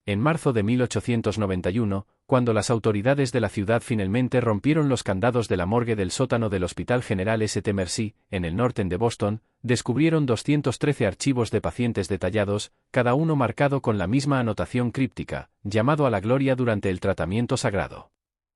En marzo de 1891, cuando las autoridades de la ciudad finalmente rompieron los candados de la morgue del sótano del Hospital General St. Mercy, en el norte de Boston, descubrieron 213 archivos de pacientes detallados, cada uno marcado con la misma anotación críptica, llamado a la gloria durante el tratamiento sagrado.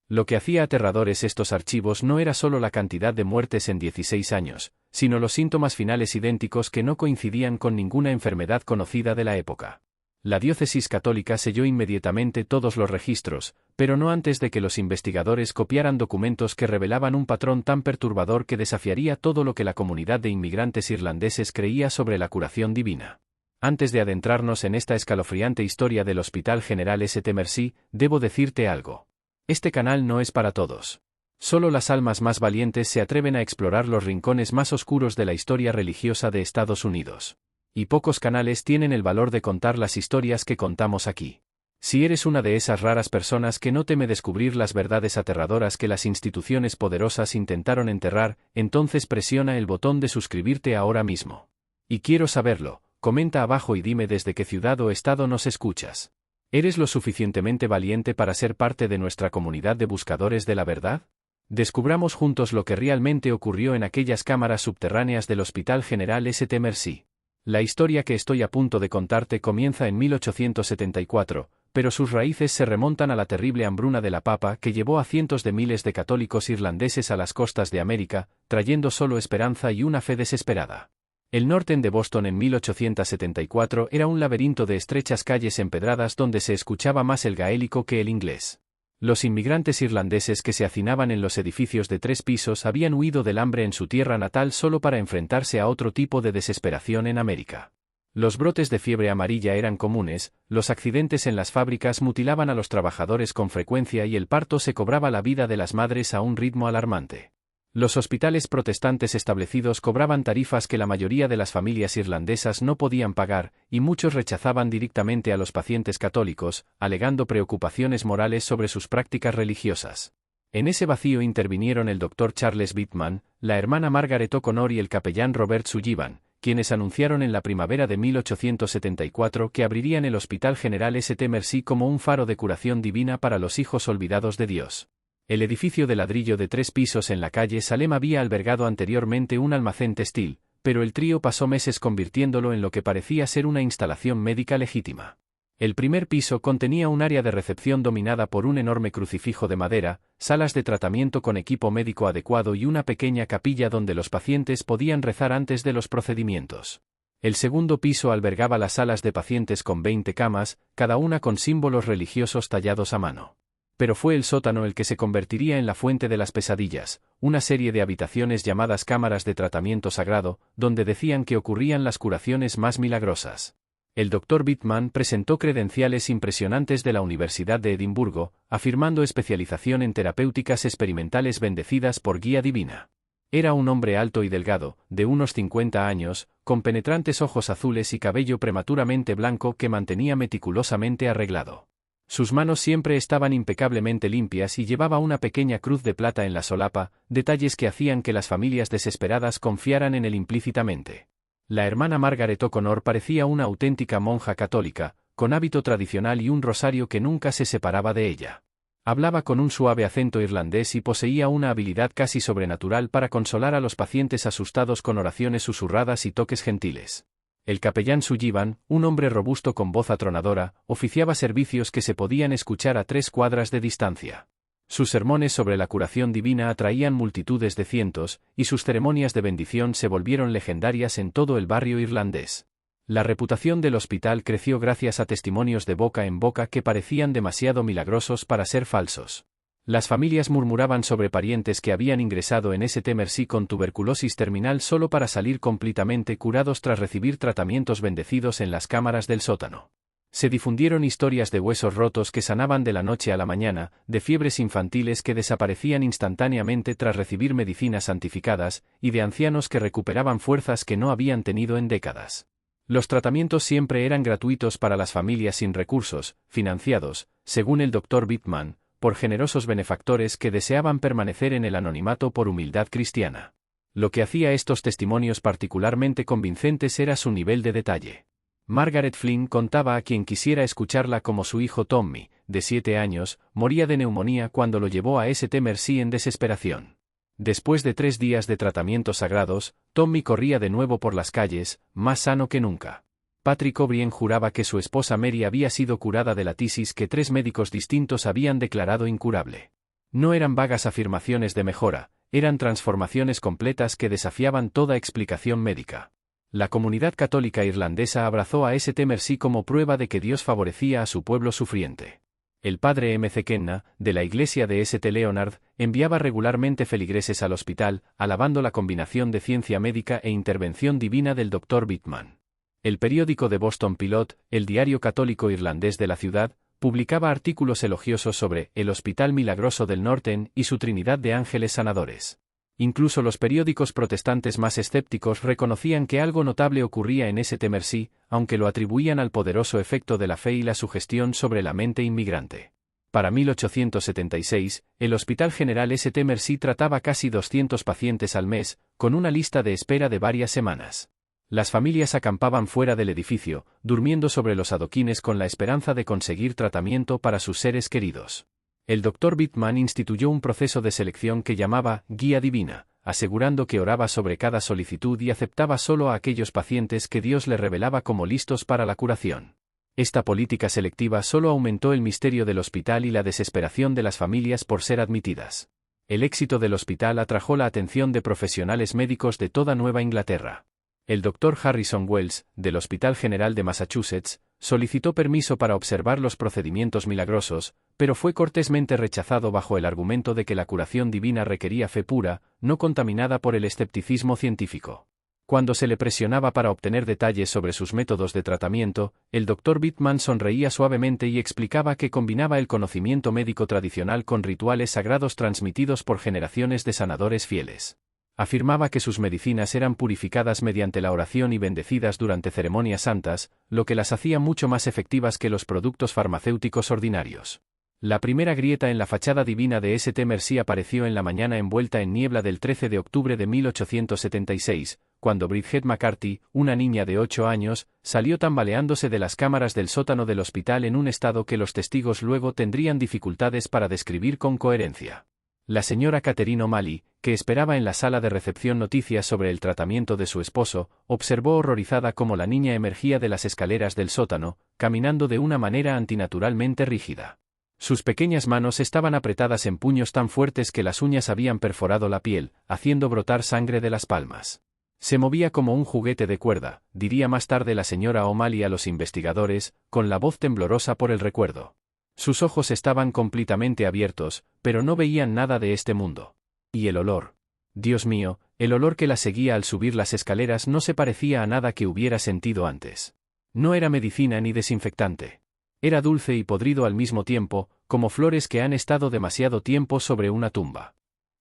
Lo que hacía aterradores estos archivos no era solo la cantidad de muertes en 16 años, sino los síntomas finales idénticos que no coincidían con ninguna enfermedad conocida de la época. La diócesis católica selló inmediatamente todos los registros, pero no antes de que los investigadores copiaran documentos que revelaban un patrón tan perturbador que desafiaría todo lo que la comunidad de inmigrantes irlandeses creía sobre la curación divina. Antes de adentrarnos en esta escalofriante historia del Hospital General St. Mercy, debo decirte algo. Este canal no es para todos. Solo las almas más valientes se atreven a explorar los rincones más oscuros de la historia religiosa de Estados Unidos. Y pocos canales tienen el valor de contar las historias que contamos aquí. Si eres una de esas raras personas que no teme descubrir las verdades aterradoras que las instituciones poderosas intentaron enterrar, entonces presiona el botón de suscribirte ahora mismo. Y quiero saberlo, comenta abajo y dime desde qué ciudad o estado nos escuchas. ¿Eres lo suficientemente valiente para ser parte de nuestra comunidad de buscadores de la verdad? Descubramos juntos lo que realmente ocurrió en aquellas cámaras subterráneas del Hospital General St. Mercy. La historia que estoy a punto de contarte comienza en 1874, pero sus raíces se remontan a la terrible hambruna de la papa que llevó a cientos de miles de católicos irlandeses a las costas de América, trayendo solo esperanza y una fe desesperada. El norte de Boston en 1874 era un laberinto de estrechas calles empedradas donde se escuchaba más el gaélico que el inglés. Los inmigrantes irlandeses que se hacinaban en los edificios de 3 pisos habían huido del hambre en su tierra natal solo para enfrentarse a otro tipo de desesperación en América. Los brotes de fiebre amarilla eran comunes, los accidentes en las fábricas mutilaban a los trabajadores con frecuencia y el parto se cobraba la vida de las madres a un ritmo alarmante. Los hospitales protestantes establecidos cobraban tarifas que la mayoría de las familias irlandesas no podían pagar, y muchos rechazaban directamente a los pacientes católicos, alegando preocupaciones morales sobre sus prácticas religiosas. En ese vacío intervinieron el Dr. Charles Bittman, la hermana Margaret O'Connor y el capellán Robert Sullivan, quienes anunciaron en la primavera de 1874 que abrirían el Hospital General St. Mercy como un faro de curación divina para los hijos olvidados de Dios. El edificio de ladrillo de 3 pisos en la calle Salem había albergado anteriormente un almacén textil, pero el trío pasó meses convirtiéndolo en lo que parecía ser una instalación médica legítima. El primer piso contenía un área de recepción dominada por un enorme crucifijo de madera, salas de tratamiento con equipo médico adecuado y una pequeña capilla donde los pacientes podían rezar antes de los procedimientos. El segundo piso albergaba las salas de pacientes con 20 camas, cada una con símbolos religiosos tallados a mano. Pero fue el sótano el que se convertiría en la fuente de las pesadillas, una serie de habitaciones llamadas cámaras de tratamiento sagrado, donde decían que ocurrían las curaciones más milagrosas. El Dr. Bittman presentó credenciales impresionantes de la Universidad de Edimburgo, afirmando especialización en terapéuticas experimentales bendecidas por guía divina. Era un hombre alto y delgado, de unos 50 años, con penetrantes ojos azules y cabello prematuramente blanco que mantenía meticulosamente arreglado. Sus manos siempre estaban impecablemente limpias y llevaba una pequeña cruz de plata en la solapa, detalles que hacían que las familias desesperadas confiaran en él implícitamente. La hermana Margaret O'Connor parecía una auténtica monja católica, con hábito tradicional y un rosario que nunca se separaba de ella. Hablaba con un suave acento irlandés y poseía una habilidad casi sobrenatural para consolar a los pacientes asustados con oraciones susurradas y toques gentiles. El capellán Sullivan, un hombre robusto con voz atronadora, oficiaba servicios que se podían escuchar a 3 cuadras de distancia. Sus sermones sobre la curación divina atraían multitudes de cientos, y sus ceremonias de bendición se volvieron legendarias en todo el barrio irlandés. La reputación del hospital creció gracias a testimonios de boca en boca que parecían demasiado milagrosos para ser falsos. Las familias murmuraban sobre parientes que habían ingresado en St. Mercy con tuberculosis terminal solo para salir completamente curados tras recibir tratamientos bendecidos en las cámaras del sótano. Se difundieron historias de huesos rotos que sanaban de la noche a la mañana, de fiebres infantiles que desaparecían instantáneamente tras recibir medicinas santificadas, y de ancianos que recuperaban fuerzas que no habían tenido en décadas. Los tratamientos siempre eran gratuitos para las familias sin recursos, financiados, según el Dr. Bittman, por generosos benefactores que deseaban permanecer en el anonimato por humildad cristiana. Lo que hacía estos testimonios particularmente convincentes era su nivel de detalle. Margaret Flynn contaba a quien quisiera escucharla como su hijo Tommy, de 7 años, moría de neumonía cuando lo llevó a St. Mercy en desesperación. Después de 3 días de tratamientos sagrados, Tommy corría de nuevo por las calles, más sano que nunca. Patrick O'Brien juraba que su esposa Mary había sido curada de la tisis que 3 médicos distintos habían declarado incurable. No eran vagas afirmaciones de mejora, eran transformaciones completas que desafiaban toda explicación médica. La comunidad católica irlandesa abrazó a St. Mercy como prueba de que Dios favorecía a su pueblo sufriente. El padre M. C. Kenna, de la iglesia de St. Leonard, enviaba regularmente feligreses al hospital, alabando la combinación de ciencia médica e intervención divina del Dr. Bittman. El periódico de Boston Pilot, el diario católico irlandés de la ciudad, publicaba artículos elogiosos sobre el Hospital Milagroso del Norten y su trinidad de ángeles sanadores. Incluso los periódicos protestantes más escépticos reconocían que algo notable ocurría en St. Mercy, aunque lo atribuían al poderoso efecto de la fe y la sugestión sobre la mente inmigrante. Para 1876, el Hospital General St. Mercy trataba casi 200 pacientes al mes, con una lista de espera de varias semanas. Las familias acampaban fuera del edificio, durmiendo sobre los adoquines con la esperanza de conseguir tratamiento para sus seres queridos. El Dr. Bittman instituyó un proceso de selección que llamaba Guía Divina, asegurando que oraba sobre cada solicitud y aceptaba solo a aquellos pacientes que Dios le revelaba como listos para la curación. Esta política selectiva solo aumentó el misterio del hospital y la desesperación de las familias por ser admitidas. El éxito del hospital atrajo la atención de profesionales médicos de toda Nueva Inglaterra. El Dr. Harrison Wells, del Hospital General de Massachusetts, solicitó permiso para observar los procedimientos milagrosos, pero fue cortésmente rechazado bajo el argumento de que la curación divina requería fe pura, no contaminada por el escepticismo científico. Cuando se le presionaba para obtener detalles sobre sus métodos de tratamiento, el Dr. Bittman sonreía suavemente y explicaba que combinaba el conocimiento médico tradicional con rituales sagrados transmitidos por generaciones de sanadores fieles. Afirmaba que sus medicinas eran purificadas mediante la oración y bendecidas durante ceremonias santas, lo que las hacía mucho más efectivas que los productos farmacéuticos ordinarios. La primera grieta en la fachada divina de St. Mercy apareció en la mañana envuelta en niebla del 13 de octubre de 1876, cuando Bridget McCarthy, una niña de 8 años, salió tambaleándose de las cámaras del sótano del hospital en un estado que los testigos luego tendrían dificultades para describir con coherencia. La señora Catherine O'Malley, que esperaba en la sala de recepción noticias sobre el tratamiento de su esposo, observó horrorizada cómo la niña emergía de las escaleras del sótano, caminando de una manera antinaturalmente rígida. Sus pequeñas manos estaban apretadas en puños tan fuertes que las uñas habían perforado la piel, haciendo brotar sangre de las palmas. Se movía como un juguete de cuerda, diría más tarde la señora O'Malley a los investigadores, con la voz temblorosa por el recuerdo. Sus ojos estaban completamente abiertos, pero no veían nada de este mundo. Y el olor. Dios mío, el olor que la seguía al subir las escaleras no se parecía a nada que hubiera sentido antes. No era medicina ni desinfectante. Era dulce y podrido al mismo tiempo, como flores que han estado demasiado tiempo sobre una tumba.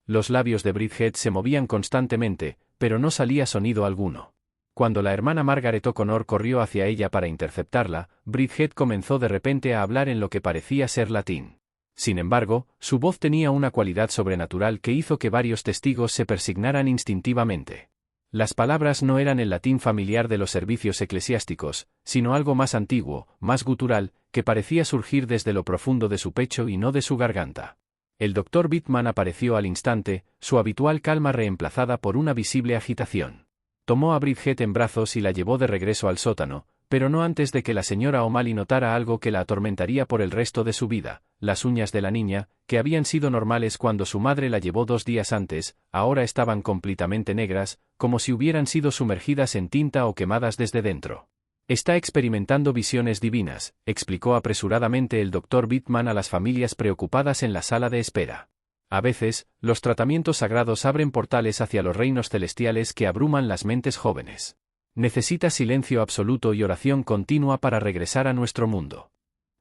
Los labios de Bridget se movían constantemente, pero no salía sonido alguno. Cuando la hermana Margaret O'Connor corrió hacia ella para interceptarla, Bridget comenzó de repente a hablar en lo que parecía ser latín. Sin embargo, su voz tenía una cualidad sobrenatural que hizo que varios testigos se persignaran instintivamente. Las palabras no eran el latín familiar de los servicios eclesiásticos, sino algo más antiguo, más gutural, que parecía surgir desde lo profundo de su pecho y no de su garganta. El Dr. Bittman apareció al instante, su habitual calma reemplazada por una visible agitación. Tomó a Bridget en brazos y la llevó de regreso al sótano, pero no antes de que la señora O'Malley notara algo que la atormentaría por el resto de su vida. Las uñas de la niña, que habían sido normales cuando su madre la llevó 2 días antes, ahora estaban completamente negras, como si hubieran sido sumergidas en tinta o quemadas desde dentro. Está experimentando visiones divinas, explicó apresuradamente el Dr. Bittman a las familias preocupadas en la sala de espera. A veces, los tratamientos sagrados abren portales hacia los reinos celestiales que abruman las mentes jóvenes. Necesita silencio absoluto y oración continua para regresar a nuestro mundo.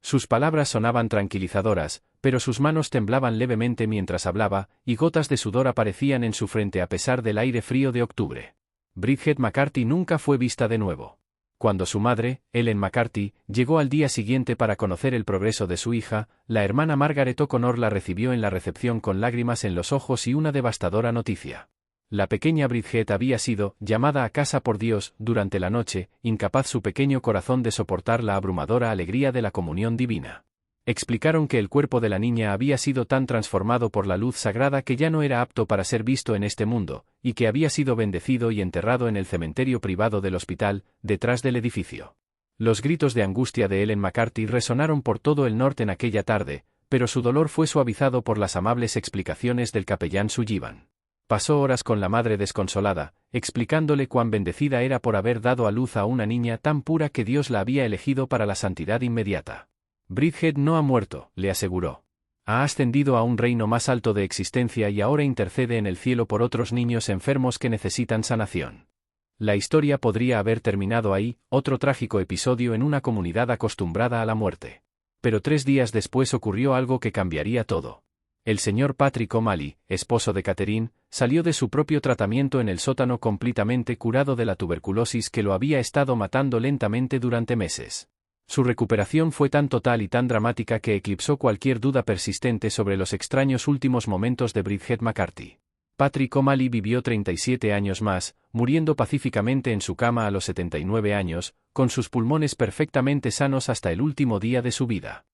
Sus palabras sonaban tranquilizadoras, pero sus manos temblaban levemente mientras hablaba, y gotas de sudor aparecían en su frente a pesar del aire frío de octubre. Bridget McCarthy nunca fue vista de nuevo. Cuando su madre, Ellen McCarthy, llegó al día siguiente para conocer el progreso de su hija, la hermana Margaret O'Connor la recibió en la recepción con lágrimas en los ojos y una devastadora noticia. La pequeña Bridget había sido llamada a casa por Dios durante la noche, incapaz su pequeño corazón de soportar la abrumadora alegría de la comunión divina. Explicaron que el cuerpo de la niña había sido tan transformado por la luz sagrada que ya no era apto para ser visto en este mundo, y que había sido bendecido y enterrado en el cementerio privado del hospital, detrás del edificio. Los gritos de angustia de Ellen McCarthy resonaron por todo el norte en aquella tarde, pero su dolor fue suavizado por las amables explicaciones del capellán Sullivan. Pasó horas con la madre desconsolada, explicándole cuán bendecida era por haber dado a luz a una niña tan pura que Dios la había elegido para la santidad inmediata. Bridget no ha muerto, le aseguró. Ha ascendido a un reino más alto de existencia y ahora intercede en el cielo por otros niños enfermos que necesitan sanación. La historia podría haber terminado ahí, otro trágico episodio en una comunidad acostumbrada a la muerte. Pero 3 días después ocurrió algo que cambiaría todo. El señor Patrick O'Malley, esposo de Catherine, salió de su propio tratamiento en el sótano completamente curado de la tuberculosis que lo había estado matando lentamente durante meses. Su recuperación fue tan total y tan dramática que eclipsó cualquier duda persistente sobre los extraños últimos momentos de Bridget McCarthy. Patrick O'Malley vivió 37 años más, muriendo pacíficamente en su cama a los 79 años, con sus pulmones perfectamente sanos hasta el último día de su vida.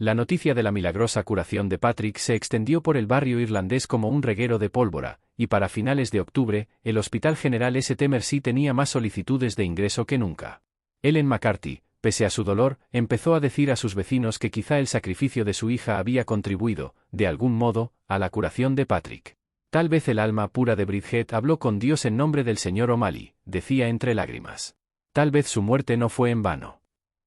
La noticia de la milagrosa curación de Patrick se extendió por el barrio irlandés como un reguero de pólvora, y para finales de octubre, el Hospital General St. Mercy tenía más solicitudes de ingreso que nunca. Ellen McCarthy, pese a su dolor, empezó a decir a sus vecinos que quizá el sacrificio de su hija había contribuido, de algún modo, a la curación de Patrick. Tal vez el alma pura de Bridget habló con Dios en nombre del señor O'Malley, decía entre lágrimas. Tal vez su muerte no fue en vano.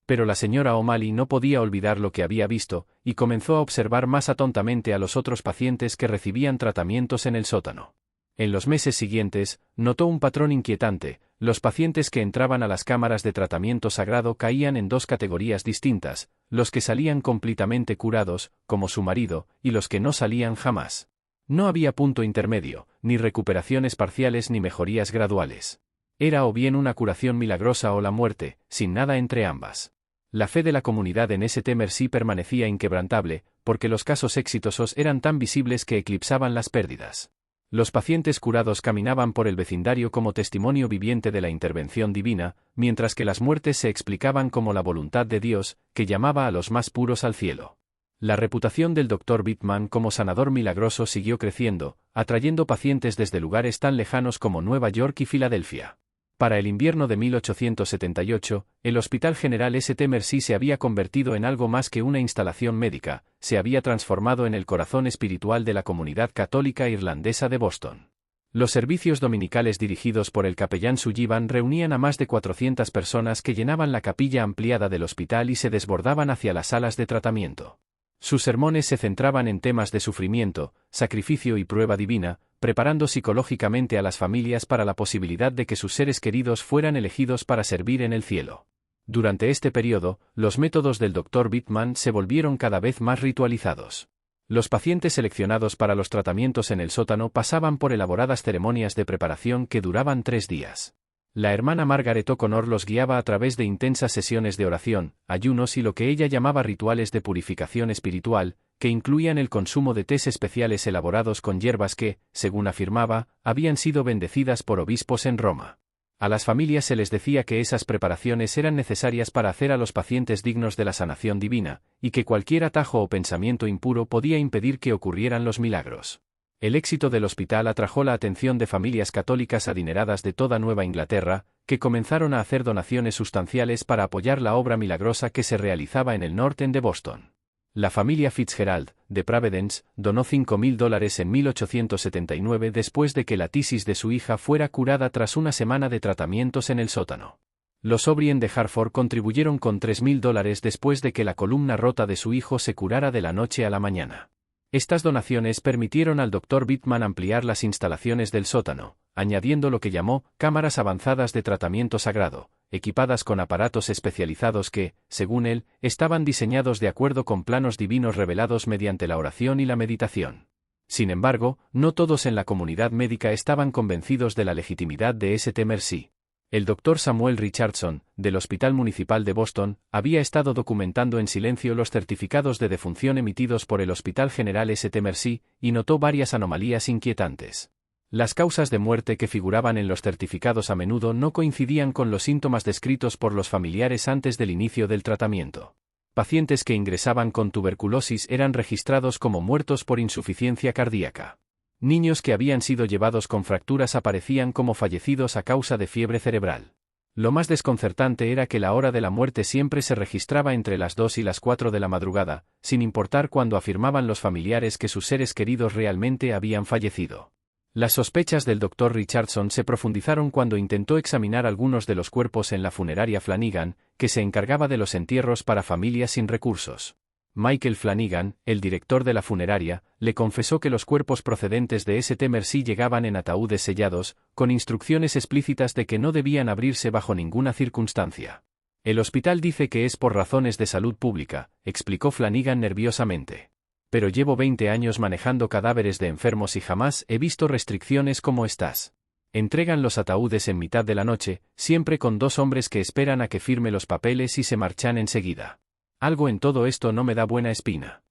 Pero la señora O'Malley no podía olvidar lo que había visto, y comenzó a observar más atentamente a los otros pacientes que recibían tratamientos en el sótano. En los meses siguientes, notó un patrón inquietante: los pacientes que entraban a las cámaras de tratamiento sagrado caían en 2 categorías distintas, los que salían completamente curados, como su marido, y los que no salían jamás. No había punto intermedio, ni recuperaciones parciales ni mejorías graduales. Era o bien una curación milagrosa o la muerte, sin nada entre ambas. La fe de la comunidad en St. Mercy permanecía inquebrantable, porque los casos exitosos eran tan visibles que eclipsaban las pérdidas. Los pacientes curados caminaban por el vecindario como testimonio viviente de la intervención divina, mientras que las muertes se explicaban como la voluntad de Dios, que llamaba a los más puros al cielo. La reputación del Dr. Bittman como sanador milagroso siguió creciendo, atrayendo pacientes desde lugares tan lejanos como Nueva York y Filadelfia. Para el invierno de 1878, el Hospital General St. Mercy se había convertido en algo más que una instalación médica, se había transformado en el corazón espiritual de la comunidad católica irlandesa de Boston. Los servicios dominicales dirigidos por el capellán Sullivan reunían a más de 400 personas que llenaban la capilla ampliada del hospital y se desbordaban hacia las salas de tratamiento. Sus sermones se centraban en temas de sufrimiento, sacrificio y prueba divina, preparando psicológicamente a las familias para la posibilidad de que sus seres queridos fueran elegidos para servir en el cielo. Durante este periodo, los métodos del Dr. Bittman se volvieron cada vez más ritualizados. Los pacientes seleccionados para los tratamientos en el sótano pasaban por elaboradas ceremonias de preparación que duraban 3 días. La hermana Margaret O'Connor los guiaba a través de intensas sesiones de oración, ayunos y lo que ella llamaba rituales de purificación espiritual, que incluían el consumo de tés especiales elaborados con hierbas que, según afirmaba, habían sido bendecidas por obispos en Roma. A las familias se les decía que esas preparaciones eran necesarias para hacer a los pacientes dignos de la sanación divina, y que cualquier atajo o pensamiento impuro podía impedir que ocurrieran los milagros. El éxito del hospital atrajo la atención de familias católicas adineradas de toda Nueva Inglaterra, que comenzaron a hacer donaciones sustanciales para apoyar la obra milagrosa que se realizaba en el norte de Boston. La familia Fitzgerald, de Providence, donó $5,000 en 1879 después de que la tisis de su hija fuera curada tras una semana de tratamientos en el sótano. Los O'Brien de Hartford contribuyeron con $3,000 después de que la columna rota de su hijo se curara de la noche a la mañana. Estas donaciones permitieron al Dr. Bittman ampliar las instalaciones del sótano, añadiendo lo que llamó cámaras avanzadas de tratamiento sagrado, equipadas con aparatos especializados que, según él, estaban diseñados de acuerdo con planos divinos revelados mediante la oración y la meditación. Sin embargo, no todos en la comunidad médica estaban convencidos de la legitimidad de St. Mercy. El Dr. Samuel Richardson, del Hospital Municipal de Boston, había estado documentando en silencio los certificados de defunción emitidos por el Hospital General St. Mercy, y notó varias anomalías inquietantes. Las causas de muerte que figuraban en los certificados a menudo no coincidían con los síntomas descritos por los familiares antes del inicio del tratamiento. Pacientes que ingresaban con tuberculosis eran registrados como muertos por insuficiencia cardíaca. Niños que habían sido llevados con fracturas aparecían como fallecidos a causa de fiebre cerebral. Lo más desconcertante era que la hora de la muerte siempre se registraba entre las 2 y las 4 de la madrugada, sin importar cuándo afirmaban los familiares que sus seres queridos realmente habían fallecido. Las sospechas del Dr. Richardson se profundizaron cuando intentó examinar algunos de los cuerpos en la funeraria Flanagan, que se encargaba de los entierros para familias sin recursos. Michael Flanagan, el director de la funeraria, le confesó que los cuerpos procedentes de St. Mercy llegaban en ataúdes sellados, con instrucciones explícitas de que no debían abrirse bajo ninguna circunstancia. El hospital dice que es por razones de salud pública, explicó Flanagan nerviosamente. Pero llevo 20 años manejando cadáveres de enfermos y jamás he visto restricciones como estas. Entregan los ataúdes en mitad de la noche, siempre con 2 hombres que esperan a que firme los papeles y se marchan enseguida. Algo en todo esto no me da buena espina.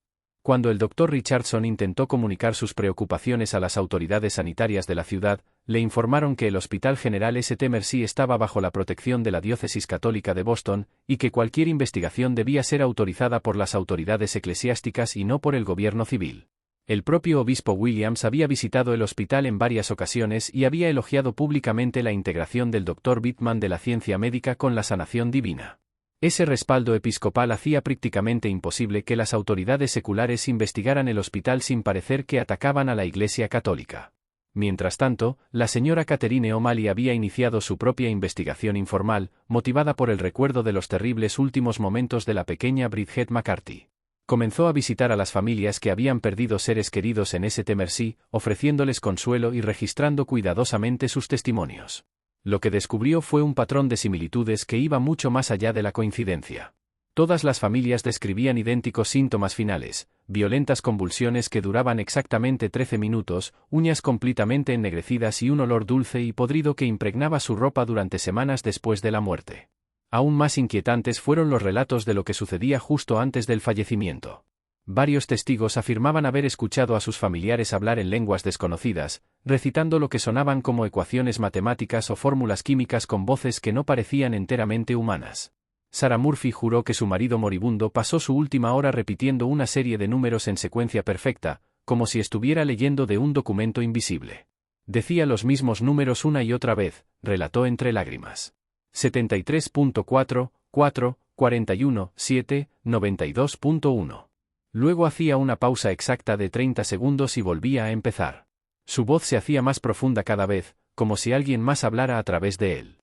Cuando el Dr. Richardson intentó comunicar sus preocupaciones a las autoridades sanitarias de la ciudad, le informaron que el Hospital General St. Mercy estaba bajo la protección de la Diócesis Católica de Boston, y que cualquier investigación debía ser autorizada por las autoridades eclesiásticas y no por el gobierno civil. El propio obispo Williams había visitado el hospital en varias ocasiones y había elogiado públicamente la integración del Dr. Bittman de la ciencia médica con la sanación divina. Ese respaldo episcopal hacía prácticamente imposible que las autoridades seculares investigaran el hospital sin parecer que atacaban a la Iglesia Católica. Mientras tanto, la señora Catherine O'Malley había iniciado su propia investigación informal, motivada por el recuerdo de los terribles últimos momentos de la pequeña Bridget McCarthy. Comenzó a visitar a las familias que habían perdido seres queridos en St. Mercy, ofreciéndoles consuelo y registrando cuidadosamente sus testimonios. Lo que descubrió fue un patrón de similitudes que iba mucho más allá de la coincidencia. Todas las familias describían idénticos síntomas finales, violentas convulsiones que duraban exactamente 13 minutos, uñas completamente ennegrecidas y un olor dulce y podrido que impregnaba su ropa durante semanas después de la muerte. Aún más inquietantes fueron los relatos de lo que sucedía justo antes del fallecimiento. Varios testigos afirmaban haber escuchado a sus familiares hablar en lenguas desconocidas, recitando lo que sonaban como ecuaciones matemáticas o fórmulas químicas con voces que no parecían enteramente humanas. Sarah Murphy juró que su marido moribundo pasó su última hora repitiendo una serie de números en secuencia perfecta, como si estuviera leyendo de un documento invisible. Decía los mismos números una y otra vez, relató entre lágrimas. 73.4, 4, 41, 7, 92.1. Luego hacía una pausa exacta de 30 segundos y volvía a empezar. Su voz se hacía más profunda cada vez, como si alguien más hablara a través de él.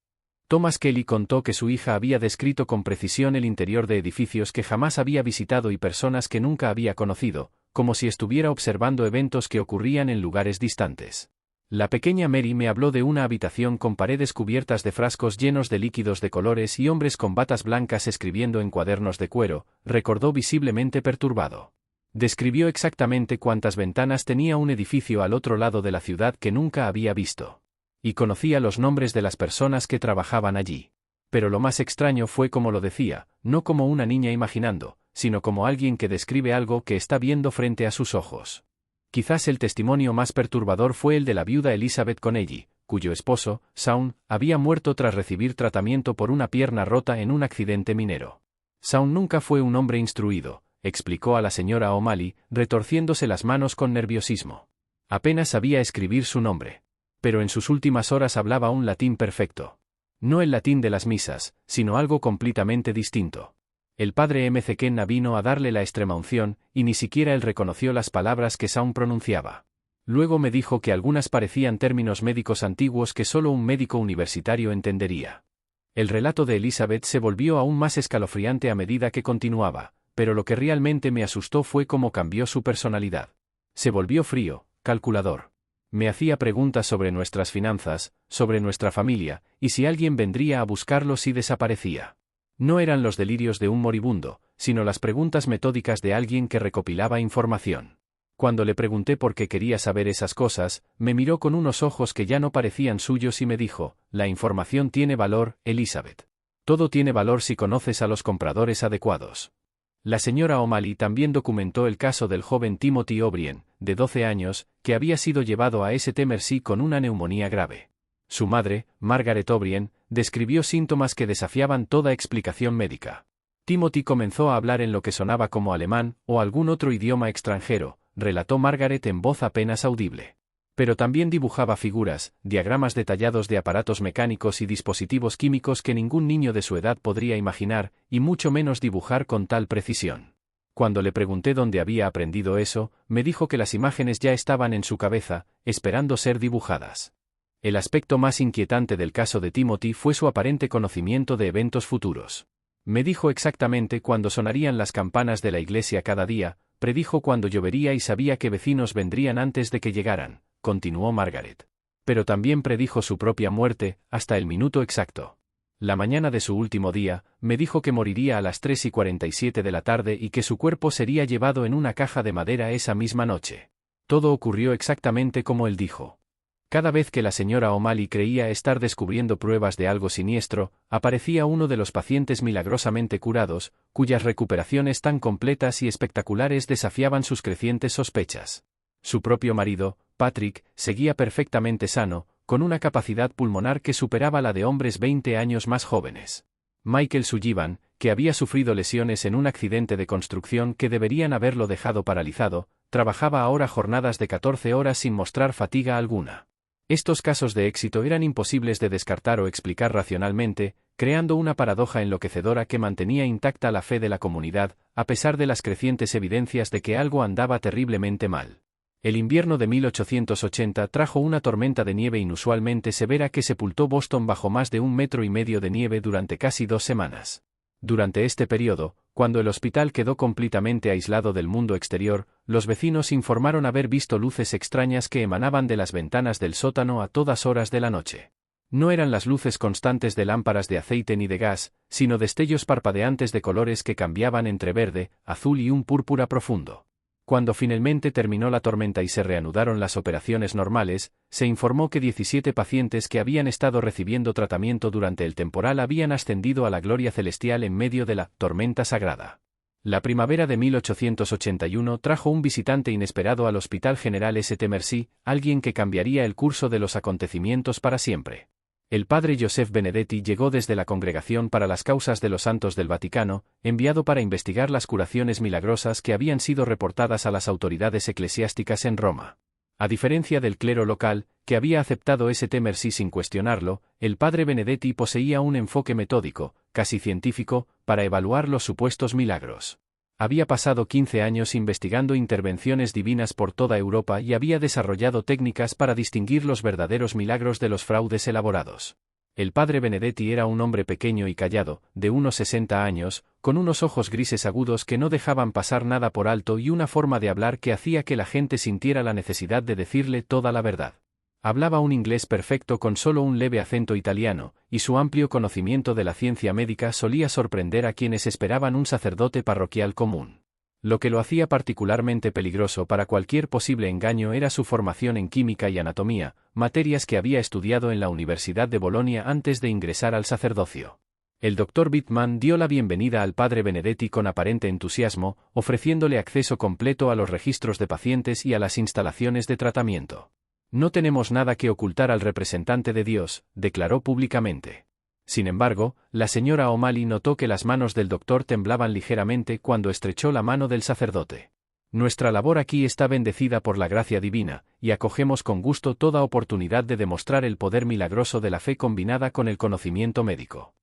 Thomas Kelly contó que su hija había descrito con precisión el interior de edificios que jamás había visitado y personas que nunca había conocido, como si estuviera observando eventos que ocurrían en lugares distantes. La pequeña Mary me habló de una habitación con paredes cubiertas de frascos llenos de líquidos de colores y hombres con batas blancas escribiendo en cuadernos de cuero, recordó visiblemente perturbado. Describió exactamente cuántas ventanas tenía un edificio al otro lado de la ciudad que nunca había visto. Y conocía los nombres de las personas que trabajaban allí. Pero lo más extraño fue como lo decía, no como una niña imaginando, sino como alguien que describe algo que está viendo frente a sus ojos. Quizás el testimonio más perturbador fue el de la viuda Elizabeth Connelly, cuyo esposo, Shaun, había muerto tras recibir tratamiento por una pierna rota en un accidente minero. Shaun nunca fue un hombre instruido, explicó a la señora O'Malley, retorciéndose las manos con nerviosismo. Apenas sabía escribir su nombre. Pero en sus últimas horas hablaba un latín perfecto. No el latín de las misas, sino algo completamente distinto. El padre M. Kenna vino a darle la extremaunción, y ni siquiera él reconoció las palabras que Shaun pronunciaba. Luego me dijo que algunas parecían términos médicos antiguos que solo un médico universitario entendería. El relato de Elizabeth se volvió aún más escalofriante a medida que continuaba, pero lo que realmente me asustó fue cómo cambió su personalidad. Se volvió frío, calculador. Me hacía preguntas sobre nuestras finanzas, sobre nuestra familia, y si alguien vendría a buscarlo si desaparecía. No eran los delirios de un moribundo, sino las preguntas metódicas de alguien que recopilaba información. Cuando le pregunté por qué quería saber esas cosas, me miró con unos ojos que ya no parecían suyos y me dijo, «La información tiene valor, Elizabeth. Todo tiene valor si conoces a los compradores adecuados». La señora O'Malley también documentó el caso del joven Timothy O'Brien, de 12 años, que había sido llevado a St. Mercy con una neumonía grave. Su madre, Margaret O'Brien, describió síntomas que desafiaban toda explicación médica. Timothy comenzó a hablar en lo que sonaba como alemán o algún otro idioma extranjero, relató Margaret en voz apenas audible. Pero también dibujaba figuras, diagramas detallados de aparatos mecánicos y dispositivos químicos que ningún niño de su edad podría imaginar, y mucho menos dibujar con tal precisión. Cuando le pregunté dónde había aprendido eso, me dijo que las imágenes ya estaban en su cabeza, esperando ser dibujadas. El aspecto más inquietante del caso de Timothy fue su aparente conocimiento de eventos futuros. Me dijo exactamente cuándo sonarían las campanas de la iglesia cada día, predijo cuándo llovería y sabía que vecinos vendrían antes de que llegaran, continuó Margaret. Pero también predijo su propia muerte, hasta el minuto exacto. La mañana de su último día, me dijo que moriría a las 3:47 de la tarde y que su cuerpo sería llevado en una caja de madera esa misma noche. Todo ocurrió exactamente como él dijo. Cada vez que la señora O'Malley creía estar descubriendo pruebas de algo siniestro, aparecía uno de los pacientes milagrosamente curados, cuyas recuperaciones tan completas y espectaculares desafiaban sus crecientes sospechas. Su propio marido, Patrick, seguía perfectamente sano, con una capacidad pulmonar que superaba la de hombres 20 años más jóvenes. Michael Sullivan, que había sufrido lesiones en un accidente de construcción que deberían haberlo dejado paralizado, trabajaba ahora jornadas de 14 horas sin mostrar fatiga alguna. Estos casos de éxito eran imposibles de descartar o explicar racionalmente, creando una paradoja enloquecedora que mantenía intacta la fe de la comunidad, a pesar de las crecientes evidencias de que algo andaba terriblemente mal. El invierno de 1880 trajo una tormenta de nieve inusualmente severa que sepultó Boston bajo más de 1,5 metros de nieve durante casi 2 semanas. Durante este periodo, cuando el hospital quedó completamente aislado del mundo exterior, los vecinos informaron haber visto luces extrañas que emanaban de las ventanas del sótano a todas horas de la noche. No eran las luces constantes de lámparas de aceite ni de gas, sino destellos parpadeantes de colores que cambiaban entre verde, azul y un púrpura profundo. Cuando finalmente terminó la tormenta y se reanudaron las operaciones normales, se informó que 17 pacientes que habían estado recibiendo tratamiento durante el temporal habían ascendido a la gloria celestial en medio de la tormenta sagrada. La primavera de 1881 trajo un visitante inesperado al Hospital General St. Mercy, alguien que cambiaría el curso de los acontecimientos para siempre. El padre Joseph Benedetti llegó desde la Congregación para las Causas de los Santos del Vaticano, enviado para investigar las curaciones milagrosas que habían sido reportadas a las autoridades eclesiásticas en Roma. A diferencia del clero local, que había aceptado St. Mercy sin cuestionarlo, el padre Benedetti poseía un enfoque metódico, casi científico, para evaluar los supuestos milagros. Había pasado 15 años investigando intervenciones divinas por toda Europa y había desarrollado técnicas para distinguir los verdaderos milagros de los fraudes elaborados. El padre Benedetti era un hombre pequeño y callado, de unos 60 años, con unos ojos grises agudos que no dejaban pasar nada por alto y una forma de hablar que hacía que la gente sintiera la necesidad de decirle toda la verdad. Hablaba un inglés perfecto con solo un leve acento italiano, y su amplio conocimiento de la ciencia médica solía sorprender a quienes esperaban un sacerdote parroquial común. Lo que lo hacía particularmente peligroso para cualquier posible engaño era su formación en química y anatomía, materias que había estudiado en la Universidad de Bolonia antes de ingresar al sacerdocio. El Dr. Bittman dio la bienvenida al padre Benedetti con aparente entusiasmo, ofreciéndole acceso completo a los registros de pacientes y a las instalaciones de tratamiento. No tenemos nada que ocultar al representante de Dios, declaró públicamente. Sin embargo, la señora O'Malley notó que las manos del doctor temblaban ligeramente cuando estrechó la mano del sacerdote. Nuestra labor aquí está bendecida por la gracia divina, y acogemos con gusto toda oportunidad de demostrar el poder milagroso de la fe combinada con el conocimiento médico.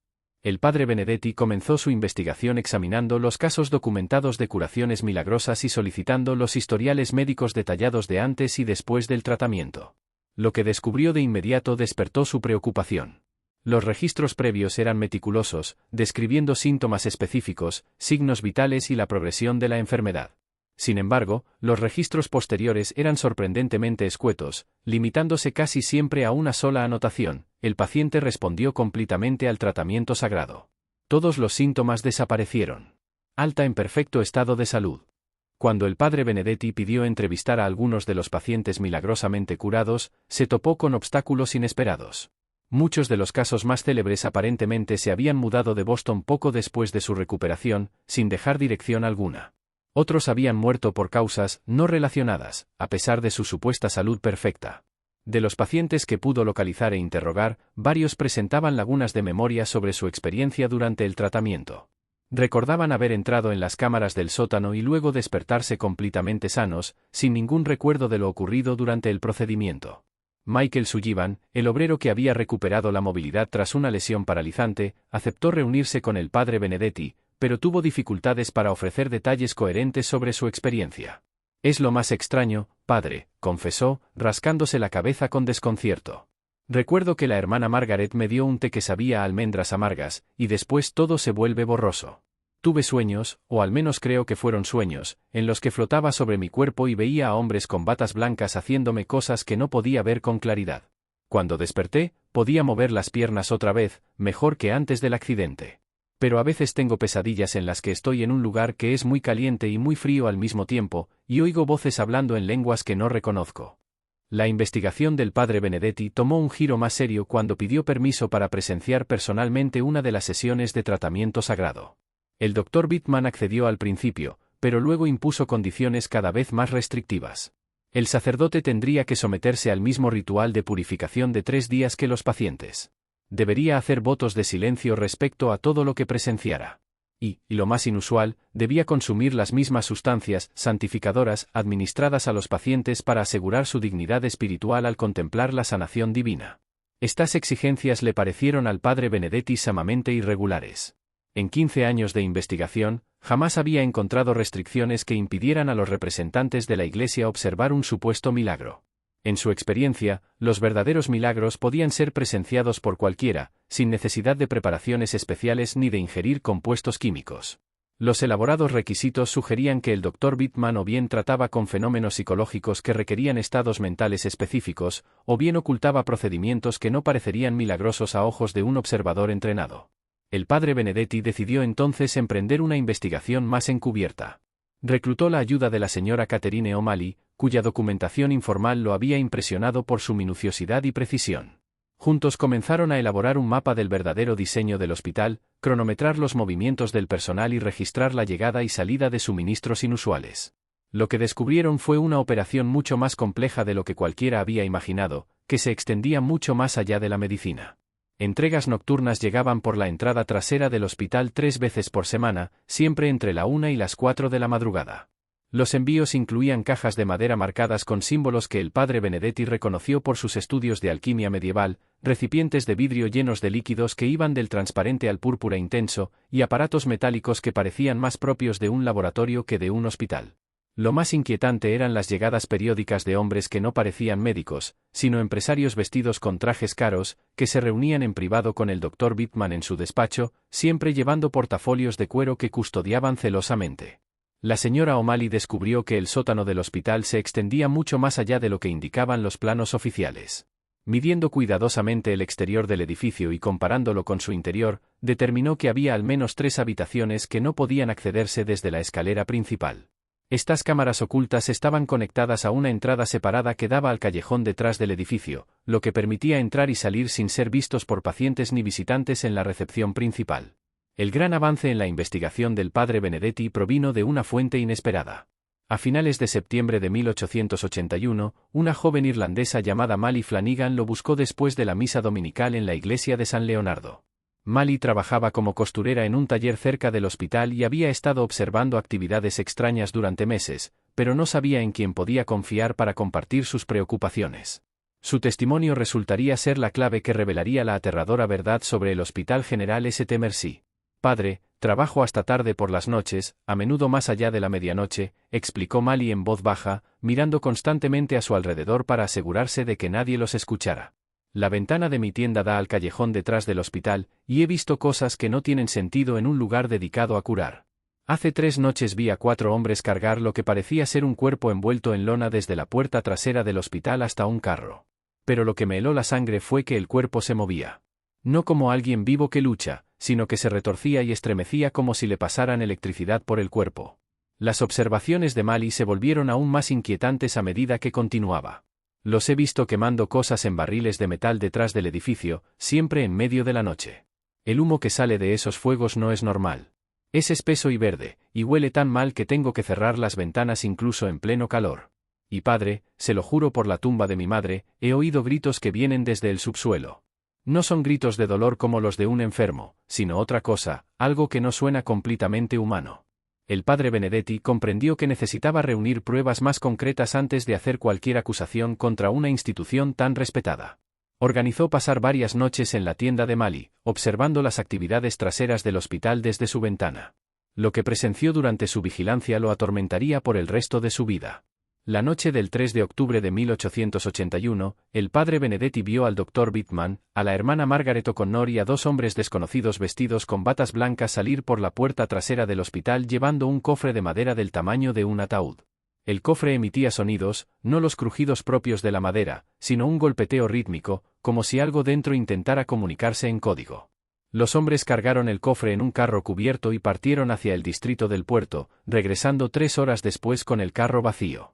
El padre Benedetti comenzó su investigación examinando los casos documentados de curaciones milagrosas y solicitando los historiales médicos detallados de antes y después del tratamiento. Lo que descubrió de inmediato despertó su preocupación. Los registros previos eran meticulosos, describiendo síntomas específicos, signos vitales y la progresión de la enfermedad. Sin embargo, los registros posteriores eran sorprendentemente escuetos, limitándose casi siempre a una sola anotación: el paciente respondió completamente al tratamiento sagrado. Todos los síntomas desaparecieron. Alta en perfecto estado de salud. Cuando el padre Benedetti pidió entrevistar a algunos de los pacientes milagrosamente curados, se topó con obstáculos inesperados. Muchos de los casos más célebres aparentemente se habían mudado de Boston poco después de su recuperación, sin dejar dirección alguna. Otros habían muerto por causas no relacionadas, a pesar de su supuesta salud perfecta. De los pacientes que pudo localizar e interrogar, varios presentaban lagunas de memoria sobre su experiencia durante el tratamiento. Recordaban haber entrado en las cámaras del sótano y luego despertarse completamente sanos, sin ningún recuerdo de lo ocurrido durante el procedimiento. Michael Sullivan, el obrero que había recuperado la movilidad tras una lesión paralizante, aceptó reunirse con el padre Benedetti, pero tuvo dificultades para ofrecer detalles coherentes sobre su experiencia. «Es lo más extraño, padre», confesó, rascándose la cabeza con desconcierto. «Recuerdo que la hermana Margaret me dio un té que sabía a almendras amargas, y después todo se vuelve borroso. Tuve sueños, o al menos creo que fueron sueños, en los que flotaba sobre mi cuerpo y veía a hombres con batas blancas haciéndome cosas que no podía ver con claridad. Cuando desperté, podía mover las piernas otra vez, mejor que antes del accidente. Pero a veces tengo pesadillas en las que estoy en un lugar que es muy caliente y muy frío al mismo tiempo, y oigo voces hablando en lenguas que no reconozco». La investigación del padre Benedetti tomó un giro más serio cuando pidió permiso para presenciar personalmente una de las sesiones de tratamiento sagrado. El Dr. Bittman accedió al principio, pero luego impuso condiciones cada vez más restrictivas. El sacerdote tendría que someterse al mismo ritual de purificación de 3 días que los pacientes. Debería hacer votos de silencio respecto a todo lo que presenciara. Y lo más inusual, debía consumir las mismas sustancias santificadoras administradas a los pacientes para asegurar su dignidad espiritual al contemplar la sanación divina. Estas exigencias le parecieron al padre Benedetti sumamente irregulares. En 15 años de investigación, jamás había encontrado restricciones que impidieran a los representantes de la Iglesia observar un supuesto milagro. En su experiencia, los verdaderos milagros podían ser presenciados por cualquiera, sin necesidad de preparaciones especiales ni de ingerir compuestos químicos. Los elaborados requisitos sugerían que el Dr. Bittman o bien trataba con fenómenos psicológicos que requerían estados mentales específicos, o bien ocultaba procedimientos que no parecerían milagrosos a ojos de un observador entrenado. El padre Benedetti decidió entonces emprender una investigación más encubierta. Reclutó la ayuda de la señora Catherine O'Malley, cuya documentación informal lo había impresionado por su minuciosidad y precisión. Juntos comenzaron a elaborar un mapa del verdadero diseño del hospital, cronometrar los movimientos del personal y registrar la llegada y salida de suministros inusuales. Lo que descubrieron fue una operación mucho más compleja de lo que cualquiera había imaginado, que se extendía mucho más allá de la medicina. Entregas nocturnas llegaban por la entrada trasera del hospital 3 veces por semana, siempre entre la 1 y las 4 de la madrugada. Los envíos incluían cajas de madera marcadas con símbolos que el padre Benedetti reconoció por sus estudios de alquimia medieval, recipientes de vidrio llenos de líquidos que iban del transparente al púrpura intenso, y aparatos metálicos que parecían más propios de un laboratorio que de un hospital. Lo más inquietante eran las llegadas periódicas de hombres que no parecían médicos, sino empresarios vestidos con trajes caros, que se reunían en privado con el Dr. Bittman en su despacho, siempre llevando portafolios de cuero que custodiaban celosamente. La señora O'Malley descubrió que el sótano del hospital se extendía mucho más allá de lo que indicaban los planos oficiales. Midiendo cuidadosamente el exterior del edificio y comparándolo con su interior, determinó que había al menos 3 habitaciones que no podían accederse desde la escalera principal. Estas cámaras ocultas estaban conectadas a una entrada separada que daba al callejón detrás del edificio, lo que permitía entrar y salir sin ser vistos por pacientes ni visitantes en la recepción principal. El gran avance en la investigación del padre Benedetti provino de una fuente inesperada. A finales de septiembre de 1881, una joven irlandesa llamada Mally Flanagan lo buscó después de la misa dominical en la iglesia de San Leonardo. Mally trabajaba como costurera en un taller cerca del hospital y había estado observando actividades extrañas durante meses, pero no sabía en quién podía confiar para compartir sus preocupaciones. Su testimonio resultaría ser la clave que revelaría la aterradora verdad sobre el Hospital General St. Mercy. «Padre, trabajo hasta tarde por las noches, a menudo más allá de la medianoche», explicó Mally en voz baja, mirando constantemente a su alrededor para asegurarse de que nadie los escuchara. «La ventana de mi tienda da al callejón detrás del hospital, y he visto cosas que no tienen sentido en un lugar dedicado a curar. Hace 3 noches vi a 4 hombres cargar lo que parecía ser un cuerpo envuelto en lona desde la puerta trasera del hospital hasta un carro. Pero lo que me heló la sangre fue que el cuerpo se movía. No como alguien vivo que lucha, sino que se retorcía y estremecía como si le pasaran electricidad por el cuerpo». Las observaciones de Mally se volvieron aún más inquietantes a medida que continuaba. Los he visto quemando cosas en barriles de metal detrás del edificio, siempre en medio de la noche. El humo que sale de esos fuegos no es normal. Es espeso y verde, y huele tan mal que tengo que cerrar las ventanas incluso en pleno calor. Y padre, se lo juro por la tumba de mi madre, he oído gritos que vienen desde el subsuelo. No son gritos de dolor como los de un enfermo, sino otra cosa, algo que no suena completamente humano. El padre Benedetti comprendió que necesitaba reunir pruebas más concretas antes de hacer cualquier acusación contra una institución tan respetada. Organizó pasar varias noches en la tienda de Mali, observando las actividades traseras del hospital desde su ventana. Lo que presenció durante su vigilancia lo atormentaría por el resto de su vida. La noche del 3 de octubre de 1881, el padre Benedetti vio al Dr. Bittman, a la hermana Margaret O'Connor y a dos hombres desconocidos vestidos con batas blancas salir por la puerta trasera del hospital llevando un cofre de madera del tamaño de un ataúd. El cofre emitía sonidos, no los crujidos propios de la madera, sino un golpeteo rítmico, como si algo dentro intentara comunicarse en código. Los hombres cargaron el cofre en un carro cubierto y partieron hacia el distrito del puerto, regresando 3 horas después con el carro vacío.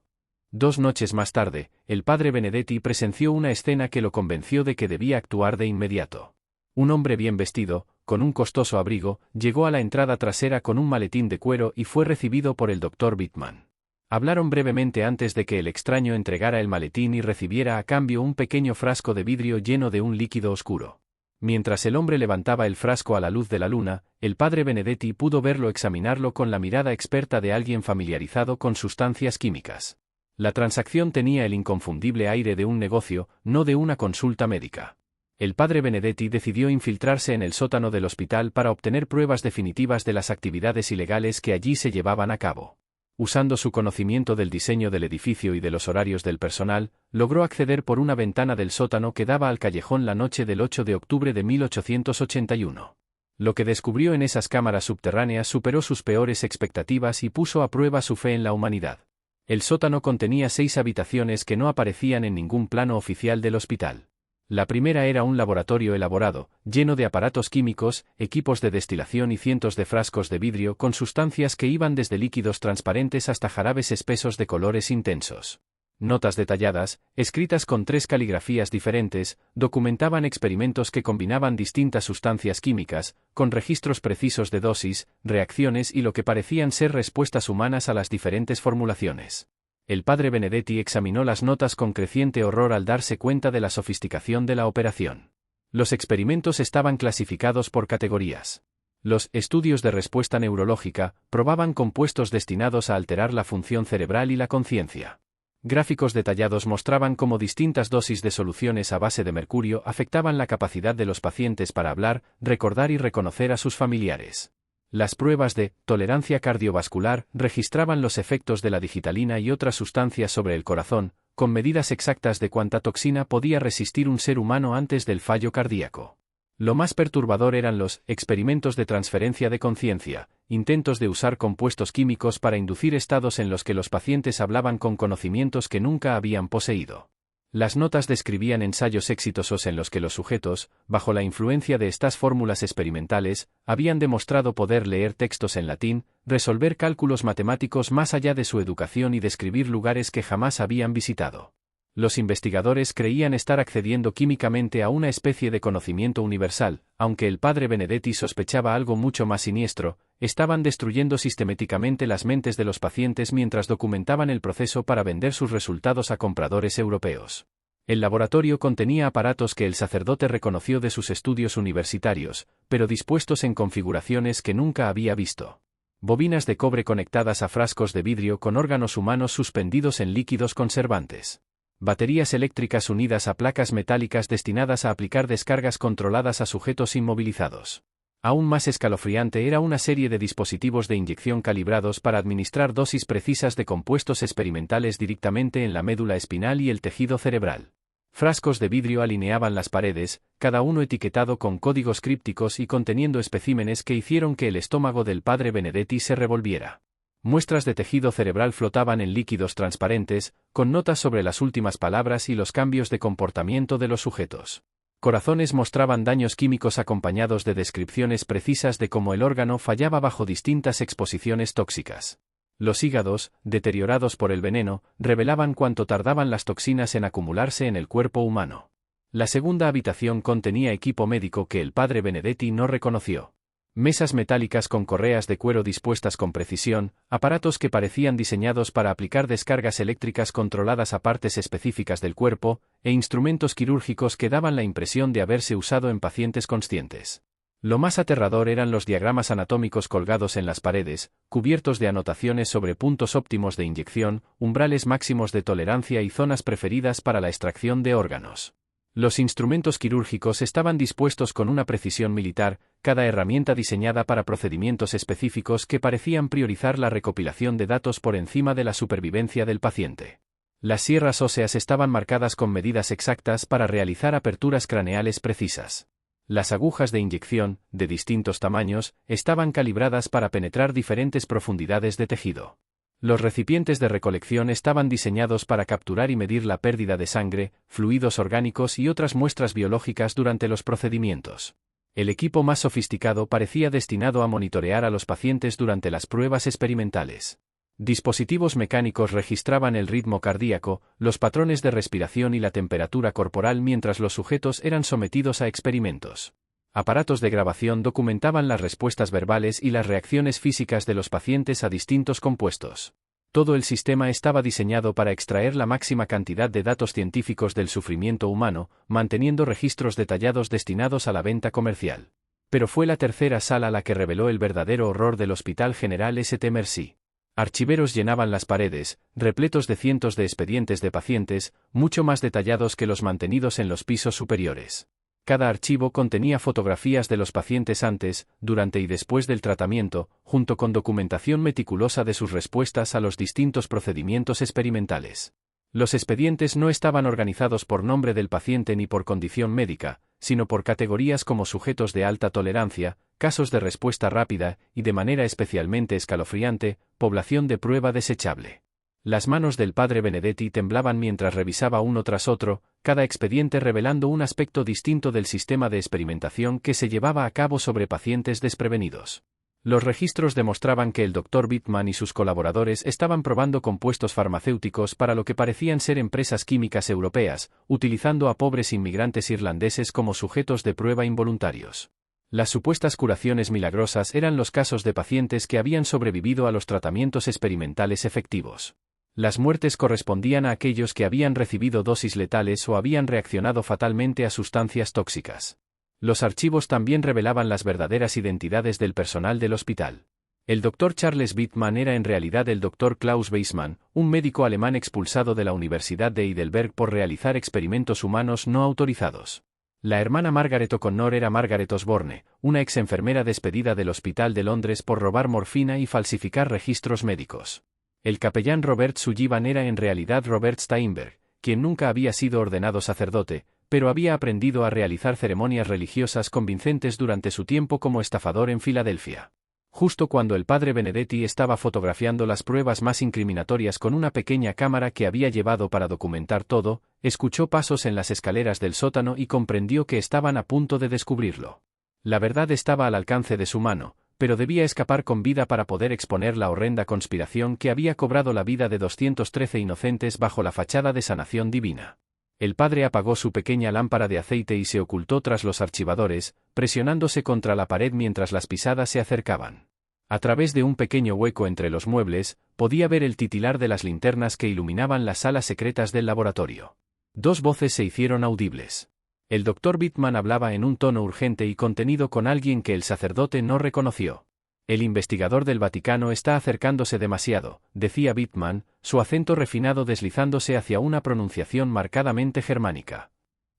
2 noches más tarde, el padre Benedetti presenció una escena que lo convenció de que debía actuar de inmediato. Un hombre bien vestido, con un costoso abrigo, llegó a la entrada trasera con un maletín de cuero y fue recibido por el Dr. Bittman. Hablaron brevemente antes de que el extraño entregara el maletín y recibiera a cambio un pequeño frasco de vidrio lleno de un líquido oscuro. Mientras el hombre levantaba el frasco a la luz de la luna, el padre Benedetti pudo verlo examinarlo con la mirada experta de alguien familiarizado con sustancias químicas. La transacción tenía el inconfundible aire de un negocio, no de una consulta médica. El padre Benedetti decidió infiltrarse en el sótano del hospital para obtener pruebas definitivas de las actividades ilegales que allí se llevaban a cabo. Usando su conocimiento del diseño del edificio y de los horarios del personal, logró acceder por una ventana del sótano que daba al callejón la noche del 8 de octubre de 1881. Lo que descubrió en esas cámaras subterráneas superó sus peores expectativas y puso a prueba su fe en la humanidad. El sótano contenía 6 habitaciones que no aparecían en ningún plano oficial del hospital. La primera era un laboratorio elaborado, lleno de aparatos químicos, equipos de destilación y cientos de frascos de vidrio con sustancias que iban desde líquidos transparentes hasta jarabes espesos de colores intensos. Notas detalladas, escritas con 3 caligrafías diferentes, documentaban experimentos que combinaban distintas sustancias químicas, con registros precisos de dosis, reacciones y lo que parecían ser respuestas humanas a las diferentes formulaciones. El padre Benedetti examinó las notas con creciente horror al darse cuenta de la sofisticación de la operación. Los experimentos estaban clasificados por categorías. Los estudios de respuesta neurológica probaban compuestos destinados a alterar la función cerebral y la conciencia. Gráficos detallados mostraban cómo distintas dosis de soluciones a base de mercurio afectaban la capacidad de los pacientes para hablar, recordar y reconocer a sus familiares. Las pruebas de tolerancia cardiovascular registraban los efectos de la digitalina y otras sustancias sobre el corazón, con medidas exactas de cuánta toxina podía resistir un ser humano antes del fallo cardíaco. Lo más perturbador eran los experimentos de transferencia de conciencia, intentos de usar compuestos químicos para inducir estados en los que los pacientes hablaban con conocimientos que nunca habían poseído. Las notas describían ensayos exitosos en los que los sujetos, bajo la influencia de estas fórmulas experimentales, habían demostrado poder leer textos en latín, resolver cálculos matemáticos más allá de su educación y describir lugares que jamás habían visitado. Los investigadores creían estar accediendo químicamente a una especie de conocimiento universal, aunque el padre Benedetti sospechaba algo mucho más siniestro, estaban destruyendo sistemáticamente las mentes de los pacientes mientras documentaban el proceso para vender sus resultados a compradores europeos. El laboratorio contenía aparatos que el sacerdote reconoció de sus estudios universitarios, pero dispuestos en configuraciones que nunca había visto. Bobinas de cobre conectadas a frascos de vidrio con órganos humanos suspendidos en líquidos conservantes. Baterías eléctricas unidas a placas metálicas destinadas a aplicar descargas controladas a sujetos inmovilizados. Aún más escalofriante era una serie de dispositivos de inyección calibrados para administrar dosis precisas de compuestos experimentales directamente en la médula espinal y el tejido cerebral. Frascos de vidrio alineaban las paredes, cada uno etiquetado con códigos crípticos y conteniendo especímenes que hicieron que el estómago del padre Benedetti se revolviera. Muestras de tejido cerebral flotaban en líquidos transparentes, con notas sobre las últimas palabras y los cambios de comportamiento de los sujetos. Corazones mostraban daños químicos acompañados de descripciones precisas de cómo el órgano fallaba bajo distintas exposiciones tóxicas. Los hígados, deteriorados por el veneno, revelaban cuánto tardaban las toxinas en acumularse en el cuerpo humano. La segunda habitación contenía equipo médico que el padre Benedetti no reconoció. Mesas metálicas con correas de cuero dispuestas con precisión, aparatos que parecían diseñados para aplicar descargas eléctricas controladas a partes específicas del cuerpo, e instrumentos quirúrgicos que daban la impresión de haberse usado en pacientes conscientes. Lo más aterrador eran los diagramas anatómicos colgados en las paredes, cubiertos de anotaciones sobre puntos óptimos de inyección, umbrales máximos de tolerancia y zonas preferidas para la extracción de órganos. Los instrumentos quirúrgicos estaban dispuestos con una precisión militar, cada herramienta diseñada para procedimientos específicos que parecían priorizar la recopilación de datos por encima de la supervivencia del paciente. Las sierras óseas estaban marcadas con medidas exactas para realizar aperturas craneales precisas. Las agujas de inyección, de distintos tamaños, estaban calibradas para penetrar diferentes profundidades de tejido. Los recipientes de recolección estaban diseñados para capturar y medir la pérdida de sangre, fluidos orgánicos y otras muestras biológicas durante los procedimientos. El equipo más sofisticado parecía destinado a monitorear a los pacientes durante las pruebas experimentales. Dispositivos mecánicos registraban el ritmo cardíaco, los patrones de respiración y la temperatura corporal mientras los sujetos eran sometidos a experimentos. Aparatos de grabación documentaban las respuestas verbales y las reacciones físicas de los pacientes a distintos compuestos. Todo el sistema estaba diseñado para extraer la máxima cantidad de datos científicos del sufrimiento humano, manteniendo registros detallados destinados a la venta comercial. Pero fue la tercera sala la que reveló el verdadero horror del Hospital General St. Mercy. Archiveros llenaban las paredes, repletos de cientos de expedientes de pacientes, mucho más detallados que los mantenidos en los pisos superiores. Cada archivo contenía fotografías de los pacientes antes, durante y después del tratamiento, junto con documentación meticulosa de sus respuestas a los distintos procedimientos experimentales. Los expedientes no estaban organizados por nombre del paciente ni por condición médica, sino por categorías como sujetos de alta tolerancia, casos de respuesta rápida y, de manera especialmente escalofriante, población de prueba desechable. Las manos del padre Benedetti temblaban mientras revisaba uno tras otro, cada expediente revelando un aspecto distinto del sistema de experimentación que se llevaba a cabo sobre pacientes desprevenidos. Los registros demostraban que el Dr. Bittman y sus colaboradores estaban probando compuestos farmacéuticos para lo que parecían ser empresas químicas europeas, utilizando a pobres inmigrantes irlandeses como sujetos de prueba involuntarios. Las supuestas curaciones milagrosas eran los casos de pacientes que habían sobrevivido a los tratamientos experimentales efectivos. Las muertes correspondían a aquellos que habían recibido dosis letales o habían reaccionado fatalmente a sustancias tóxicas. Los archivos también revelaban las verdaderas identidades del personal del hospital. El Dr. Charles Bittman era en realidad el Dr. Klaus Weissmann, un médico alemán expulsado de la Universidad de Heidelberg por realizar experimentos humanos no autorizados. La hermana Margaret O'Connor era Margaret Osborne, una ex enfermera despedida del Hospital de Londres por robar morfina y falsificar registros médicos. El capellán Robert Sullivan era en realidad Robert Steinberg, quien nunca había sido ordenado sacerdote, pero había aprendido a realizar ceremonias religiosas convincentes durante su tiempo como estafador en Filadelfia. Justo cuando el padre Benedetti estaba fotografiando las pruebas más incriminatorias con una pequeña cámara que había llevado para documentar todo, escuchó pasos en las escaleras del sótano y comprendió que estaban a punto de descubrirlo. La verdad estaba al alcance de su mano, pero debía escapar con vida para poder exponer la horrenda conspiración que había cobrado la vida de 213 inocentes bajo la fachada de sanación divina. El padre apagó su pequeña lámpara de aceite y se ocultó tras los archivadores, presionándose contra la pared mientras las pisadas se acercaban. A través de un pequeño hueco entre los muebles, podía ver el titilar de las linternas que iluminaban las salas secretas del laboratorio. Dos voces se hicieron audibles. El Dr. Bittman hablaba en un tono urgente y contenido con alguien que el sacerdote no reconoció. El investigador del Vaticano está acercándose demasiado, decía Bittman, su acento refinado deslizándose hacia una pronunciación marcadamente germánica.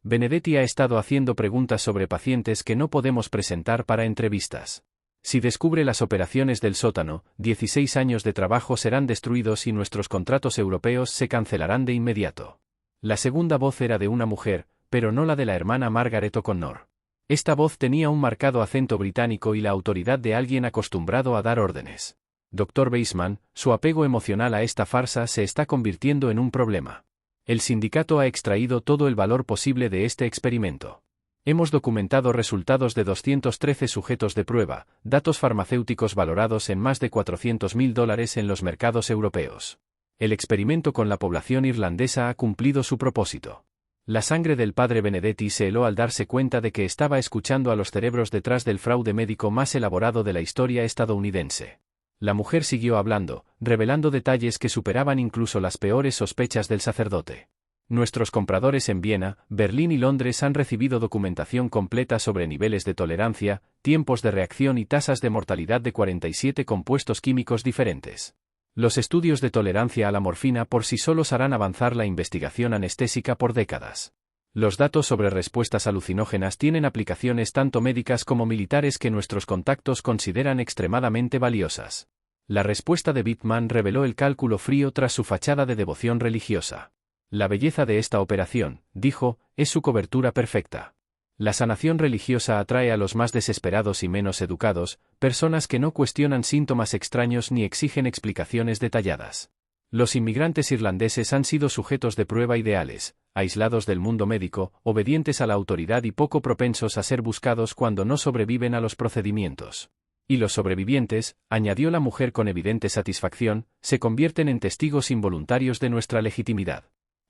Benedetti ha estado haciendo preguntas sobre pacientes que no podemos presentar para entrevistas. Si descubre las operaciones del sótano, 16 años de trabajo serán destruidos y nuestros contratos europeos se cancelarán de inmediato. La segunda voz era de una mujer, pero no la de la hermana Margaret O'Connor. Esta voz tenía un marcado acento británico y la autoridad de alguien acostumbrado a dar órdenes. Dr. Weissmann, su apego emocional a esta farsa se está convirtiendo en un problema. El sindicato ha extraído todo el valor posible de este experimento. Hemos documentado resultados de 213 sujetos de prueba, datos farmacéuticos valorados en más de $400.000 en los mercados europeos. El experimento con la población irlandesa ha cumplido su propósito. La sangre del padre Benedetti se heló al darse cuenta de que estaba escuchando a los cerebros detrás del fraude médico más elaborado de la historia estadounidense. La mujer siguió hablando, revelando detalles que superaban incluso las peores sospechas del sacerdote. Nuestros compradores en Viena, Berlín y Londres han recibido documentación completa sobre niveles de tolerancia, tiempos de reacción y tasas de mortalidad de 47 compuestos químicos diferentes. Los estudios de tolerancia a la morfina por sí solos harán avanzar la investigación anestésica por décadas. Los datos sobre respuestas alucinógenas tienen aplicaciones tanto médicas como militares que nuestros contactos consideran extremadamente valiosas. La respuesta de Bittman reveló el cálculo frío tras su fachada de devoción religiosa. La belleza de esta operación, dijo, es su cobertura perfecta. La sanación religiosa atrae a los más desesperados y menos educados, personas que no cuestionan síntomas extraños ni exigen explicaciones detalladas. Los inmigrantes irlandeses han sido sujetos de prueba ideales, aislados del mundo médico, obedientes a la autoridad y poco propensos a ser buscados cuando no sobreviven a los procedimientos. Y los sobrevivientes, añadió la mujer con evidente satisfacción, se convierten en testigos involuntarios de nuestra legitimidad.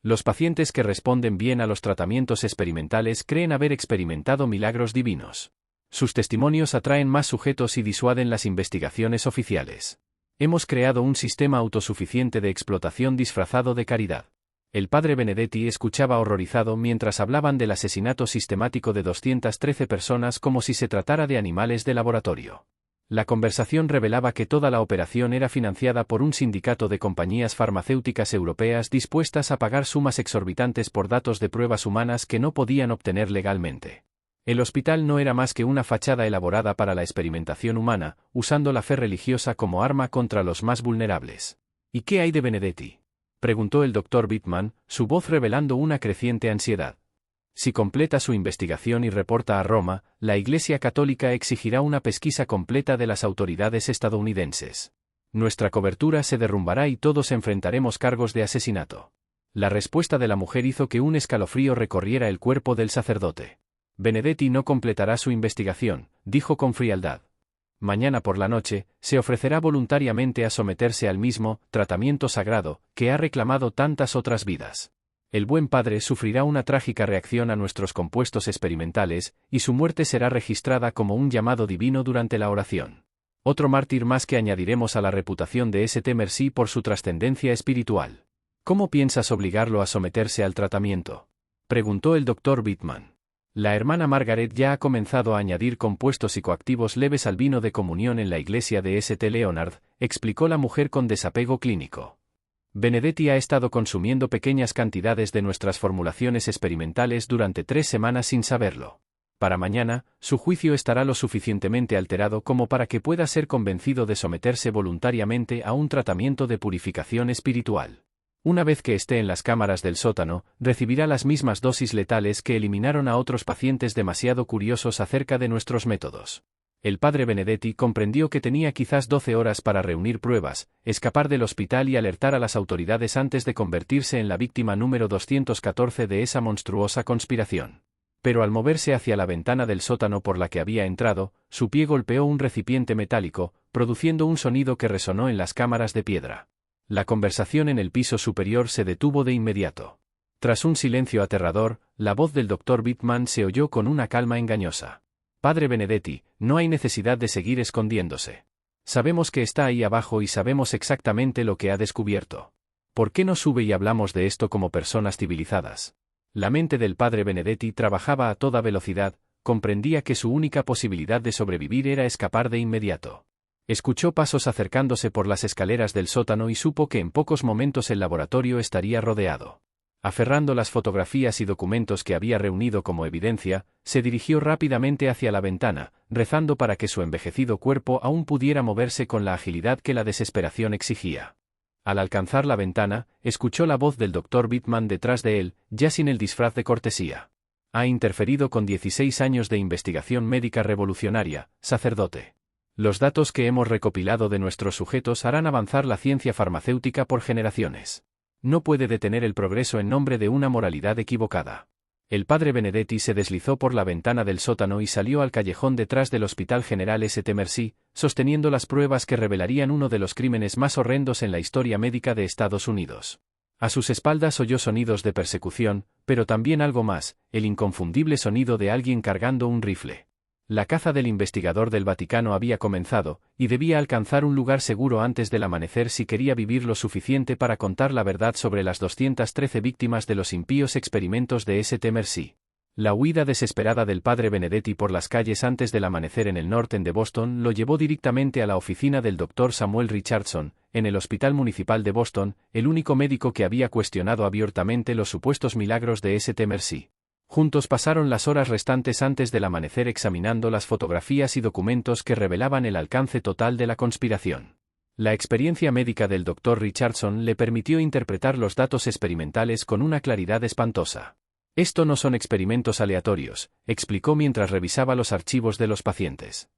Los pacientes que responden bien a los tratamientos experimentales creen haber experimentado milagros divinos. Sus testimonios atraen más sujetos y disuaden las investigaciones oficiales. Hemos creado un sistema autosuficiente de explotación disfrazado de caridad. El padre Benedetti escuchaba horrorizado mientras hablaban del asesinato sistemático de 213 personas como si se tratara de animales de laboratorio. La conversación revelaba que toda la operación era financiada por un sindicato de compañías farmacéuticas europeas dispuestas a pagar sumas exorbitantes por datos de pruebas humanas que no podían obtener legalmente. El hospital no era más que una fachada elaborada para la experimentación humana, usando la fe religiosa como arma contra los más vulnerables. ¿Y qué hay de Benedetti?, preguntó el Dr. Bittman, su voz revelando una creciente ansiedad. Si completa su investigación y reporta a Roma, la Iglesia Católica exigirá una pesquisa completa de las autoridades estadounidenses. Nuestra cobertura se derrumbará y todos enfrentaremos cargos de asesinato. La respuesta de la mujer hizo que un escalofrío recorriera el cuerpo del sacerdote. Benedetti no completará su investigación, dijo con frialdad. Mañana por la noche, se ofrecerá voluntariamente a someterse al mismo tratamiento sagrado que ha reclamado tantas otras vidas. El buen padre sufrirá una trágica reacción a nuestros compuestos experimentales, y su muerte será registrada como un llamado divino durante la oración. Otro mártir más que añadiremos a la reputación de St. Merci por su trascendencia espiritual. ¿Cómo piensas obligarlo a someterse al tratamiento?, preguntó el Dr. Bittman. La hermana Margaret ya ha comenzado a añadir compuestos psicoactivos leves al vino de comunión en la iglesia de St. Leonard, explicó la mujer con desapego clínico. Benedetti ha estado consumiendo pequeñas cantidades de nuestras formulaciones experimentales durante 3 semanas sin saberlo. Para mañana, su juicio estará lo suficientemente alterado como para que pueda ser convencido de someterse voluntariamente a un tratamiento de purificación espiritual. Una vez que esté en las cámaras del sótano, recibirá las mismas dosis letales que eliminaron a otros pacientes demasiado curiosos acerca de nuestros métodos. El padre Benedetti comprendió que tenía quizás 12 horas para reunir pruebas, escapar del hospital y alertar a las autoridades antes de convertirse en la víctima número 214 de esa monstruosa conspiración. Pero al moverse hacia la ventana del sótano por la que había entrado, su pie golpeó un recipiente metálico, produciendo un sonido que resonó en las cámaras de piedra. La conversación en el piso superior se detuvo de inmediato. Tras un silencio aterrador, la voz del Dr. Bittman se oyó con una calma engañosa. Padre Benedetti, no hay necesidad de seguir escondiéndose. Sabemos que está ahí abajo y sabemos exactamente lo que ha descubierto. ¿Por qué no sube y hablamos de esto como personas civilizadas? La mente del padre Benedetti trabajaba a toda velocidad, comprendía que su única posibilidad de sobrevivir era escapar de inmediato. Escuchó pasos acercándose por las escaleras del sótano y supo que en pocos momentos el laboratorio estaría rodeado. Aferrando las fotografías y documentos que había reunido como evidencia, se dirigió rápidamente hacia la ventana, rezando para que su envejecido cuerpo aún pudiera moverse con la agilidad que la desesperación exigía. Al alcanzar la ventana, escuchó la voz del Dr. Bittman detrás de él, ya sin el disfraz de cortesía. Ha interferido con 16 años de investigación médica revolucionaria, sacerdote. Los datos que hemos recopilado de nuestros sujetos harán avanzar la ciencia farmacéutica por generaciones. No puede detener el progreso en nombre de una moralidad equivocada. El padre Benedetti se deslizó por la ventana del sótano y salió al callejón detrás del Hospital General St. Mercy, sosteniendo las pruebas que revelarían uno de los crímenes más horrendos en la historia médica de Estados Unidos. A sus espaldas oyó sonidos de persecución, pero también algo más, el inconfundible sonido de alguien cargando un rifle. La caza del investigador del Vaticano había comenzado, y debía alcanzar un lugar seguro antes del amanecer si quería vivir lo suficiente para contar la verdad sobre las 213 víctimas de los impíos experimentos de St. Mercy. La huida desesperada del padre Benedetti por las calles antes del amanecer en el norte de Boston lo llevó directamente a la oficina del Dr. Samuel Richardson, en el Hospital Municipal de Boston, el único médico que había cuestionado abiertamente los supuestos milagros de St. Mercy. Juntos pasaron las horas restantes antes del amanecer examinando las fotografías y documentos que revelaban el alcance total de la conspiración. La experiencia médica del Dr. Richardson le permitió interpretar los datos experimentales con una claridad espantosa. Esto no son experimentos aleatorios, explicó mientras revisaba los archivos de los pacientes.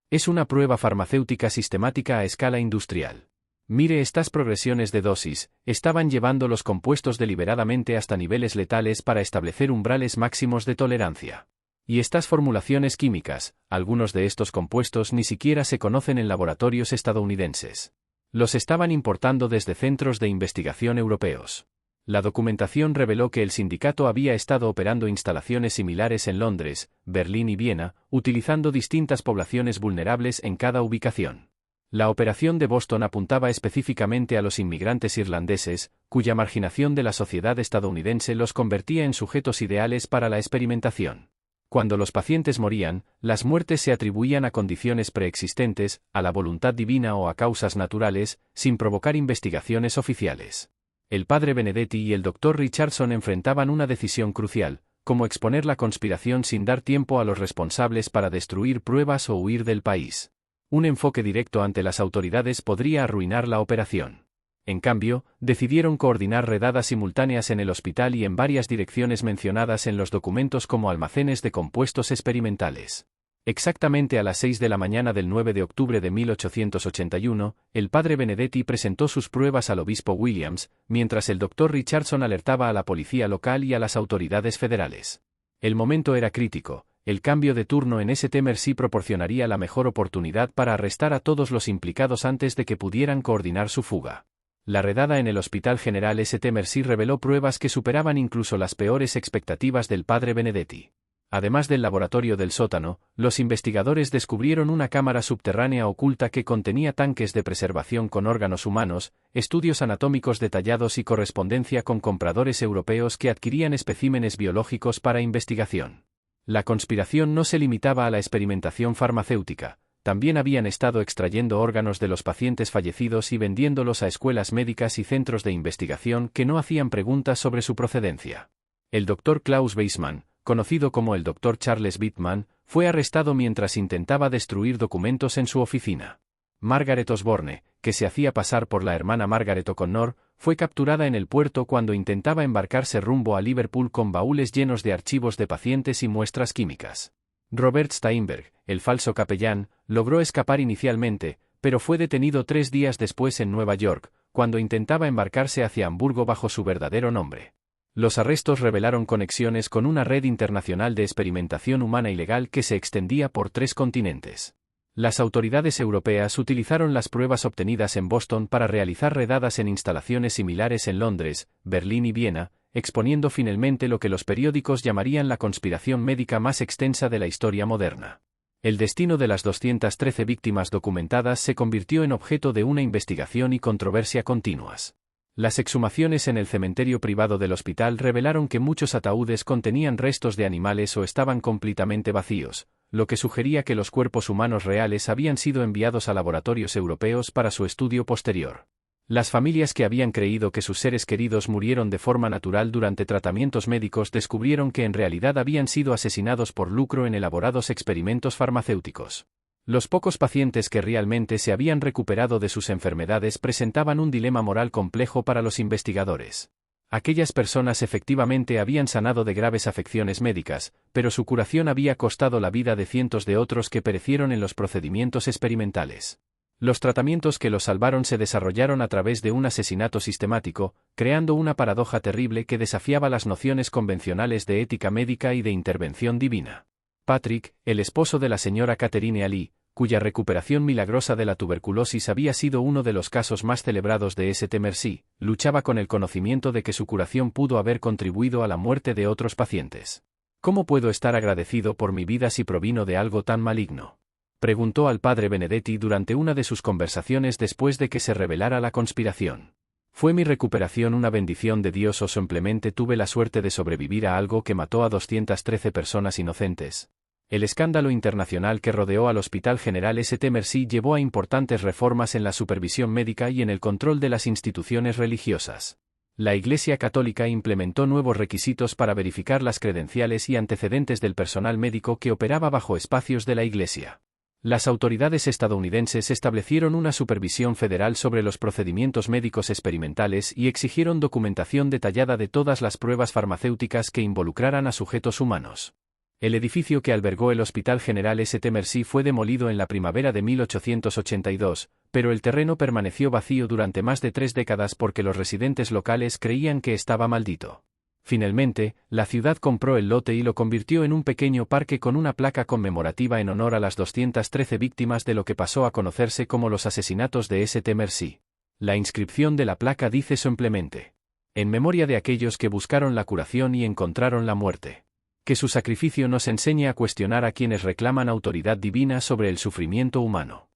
Es una prueba farmacéutica sistemática a escala industrial. Mire, estas progresiones de dosis, estaban llevando los compuestos deliberadamente hasta niveles letales para establecer umbrales máximos de tolerancia. Y estas formulaciones químicas, algunos de estos compuestos ni siquiera se conocen en laboratorios estadounidenses. Los estaban importando desde centros de investigación europeos. La documentación reveló que el sindicato había estado operando instalaciones similares en Londres, Berlín y Viena, utilizando distintas poblaciones vulnerables en cada ubicación. La operación de Boston apuntaba específicamente a los inmigrantes irlandeses, cuya marginación de la sociedad estadounidense los convertía en sujetos ideales para la experimentación. Cuando los pacientes morían, las muertes se atribuían a condiciones preexistentes, a la voluntad divina o a causas naturales, sin provocar investigaciones oficiales. El padre Benedetti y el Dr. Richardson enfrentaban una decisión crucial, cómo exponer la conspiración sin dar tiempo a los responsables para destruir pruebas o huir del país. Un enfoque directo ante las autoridades podría arruinar la operación. En cambio, decidieron coordinar redadas simultáneas en el hospital y en varias direcciones mencionadas en los documentos como almacenes de compuestos experimentales. Exactamente a las 6 de la mañana del 9 de octubre de 1881, el padre Benedetti presentó sus pruebas al obispo Williams, mientras el Dr. Richardson alertaba a la policía local y a las autoridades federales. El momento era crítico. El cambio de turno en St. Mercy proporcionaría la mejor oportunidad para arrestar a todos los implicados antes de que pudieran coordinar su fuga. La redada en el Hospital General St. Mercy reveló pruebas que superaban incluso las peores expectativas del padre Benedetti. Además del laboratorio del sótano, los investigadores descubrieron una cámara subterránea oculta que contenía tanques de preservación con órganos humanos, estudios anatómicos detallados y correspondencia con compradores europeos que adquirían especímenes biológicos para investigación. La conspiración no se limitaba a la experimentación farmacéutica, también habían estado extrayendo órganos de los pacientes fallecidos y vendiéndolos a escuelas médicas y centros de investigación que no hacían preguntas sobre su procedencia. El Dr. Klaus Weissmann, conocido como el Dr. Charles Bittman, fue arrestado mientras intentaba destruir documentos en su oficina. Margaret Osborne, que se hacía pasar por la hermana Margaret O'Connor, fue capturada en el puerto cuando intentaba embarcarse rumbo a Liverpool con baúles llenos de archivos de pacientes y muestras químicas. Robert Steinberg, el falso capellán, logró escapar inicialmente, pero fue detenido 3 días después en Nueva York, cuando intentaba embarcarse hacia Hamburgo bajo su verdadero nombre. Los arrestos revelaron conexiones con una red internacional de experimentación humana ilegal que se extendía por 3 continentes. Las autoridades europeas utilizaron las pruebas obtenidas en Boston para realizar redadas en instalaciones similares en Londres, Berlín y Viena, exponiendo finalmente lo que los periódicos llamarían la conspiración médica más extensa de la historia moderna. El destino de las 213 víctimas documentadas se convirtió en objeto de una investigación y controversia continuas. Las exhumaciones en el cementerio privado del hospital revelaron que muchos ataúdes contenían restos de animales o estaban completamente vacíos, lo que sugería que los cuerpos humanos reales habían sido enviados a laboratorios europeos para su estudio posterior. Las familias que habían creído que sus seres queridos murieron de forma natural durante tratamientos médicos descubrieron que en realidad habían sido asesinados por lucro en elaborados experimentos farmacéuticos. Los pocos pacientes que realmente se habían recuperado de sus enfermedades presentaban un dilema moral complejo para los investigadores. Aquellas personas efectivamente habían sanado de graves afecciones médicas, pero su curación había costado la vida de cientos de otros que perecieron en los procedimientos experimentales. Los tratamientos que los salvaron se desarrollaron a través de un asesinato sistemático, creando una paradoja terrible que desafiaba las nociones convencionales de ética médica y de intervención divina. Patrick, el esposo de la señora Catherine Ali, cuya recuperación milagrosa de la tuberculosis había sido uno de los casos más celebrados de St. Merci, luchaba con el conocimiento de que su curación pudo haber contribuido a la muerte de otros pacientes. ¿Cómo puedo estar agradecido por mi vida si provino de algo tan maligno?, preguntó al padre Benedetti durante una de sus conversaciones después de que se revelara la conspiración. ¿Fue mi recuperación una bendición de Dios o simplemente tuve la suerte de sobrevivir a algo que mató a 213 personas inocentes? El escándalo internacional que rodeó al Hospital General St. Merci llevó a importantes reformas en la supervisión médica y en el control de las instituciones religiosas. La Iglesia Católica implementó nuevos requisitos para verificar las credenciales y antecedentes del personal médico que operaba bajo espacios de la Iglesia. Las autoridades estadounidenses establecieron una supervisión federal sobre los procedimientos médicos experimentales y exigieron documentación detallada de todas las pruebas farmacéuticas que involucraran a sujetos humanos. El edificio que albergó el Hospital General St. Merci fue demolido en la primavera de 1882, pero el terreno permaneció vacío durante más de 3 décadas porque los residentes locales creían que estaba maldito. Finalmente, la ciudad compró el lote y lo convirtió en un pequeño parque con una placa conmemorativa en honor a las 213 víctimas de lo que pasó a conocerse como los asesinatos de St. Merci. La inscripción de la placa dice simplemente: en memoria de aquellos que buscaron la curación y encontraron la muerte. Que su sacrificio nos enseñe a cuestionar a quienes reclaman autoridad divina sobre el sufrimiento humano.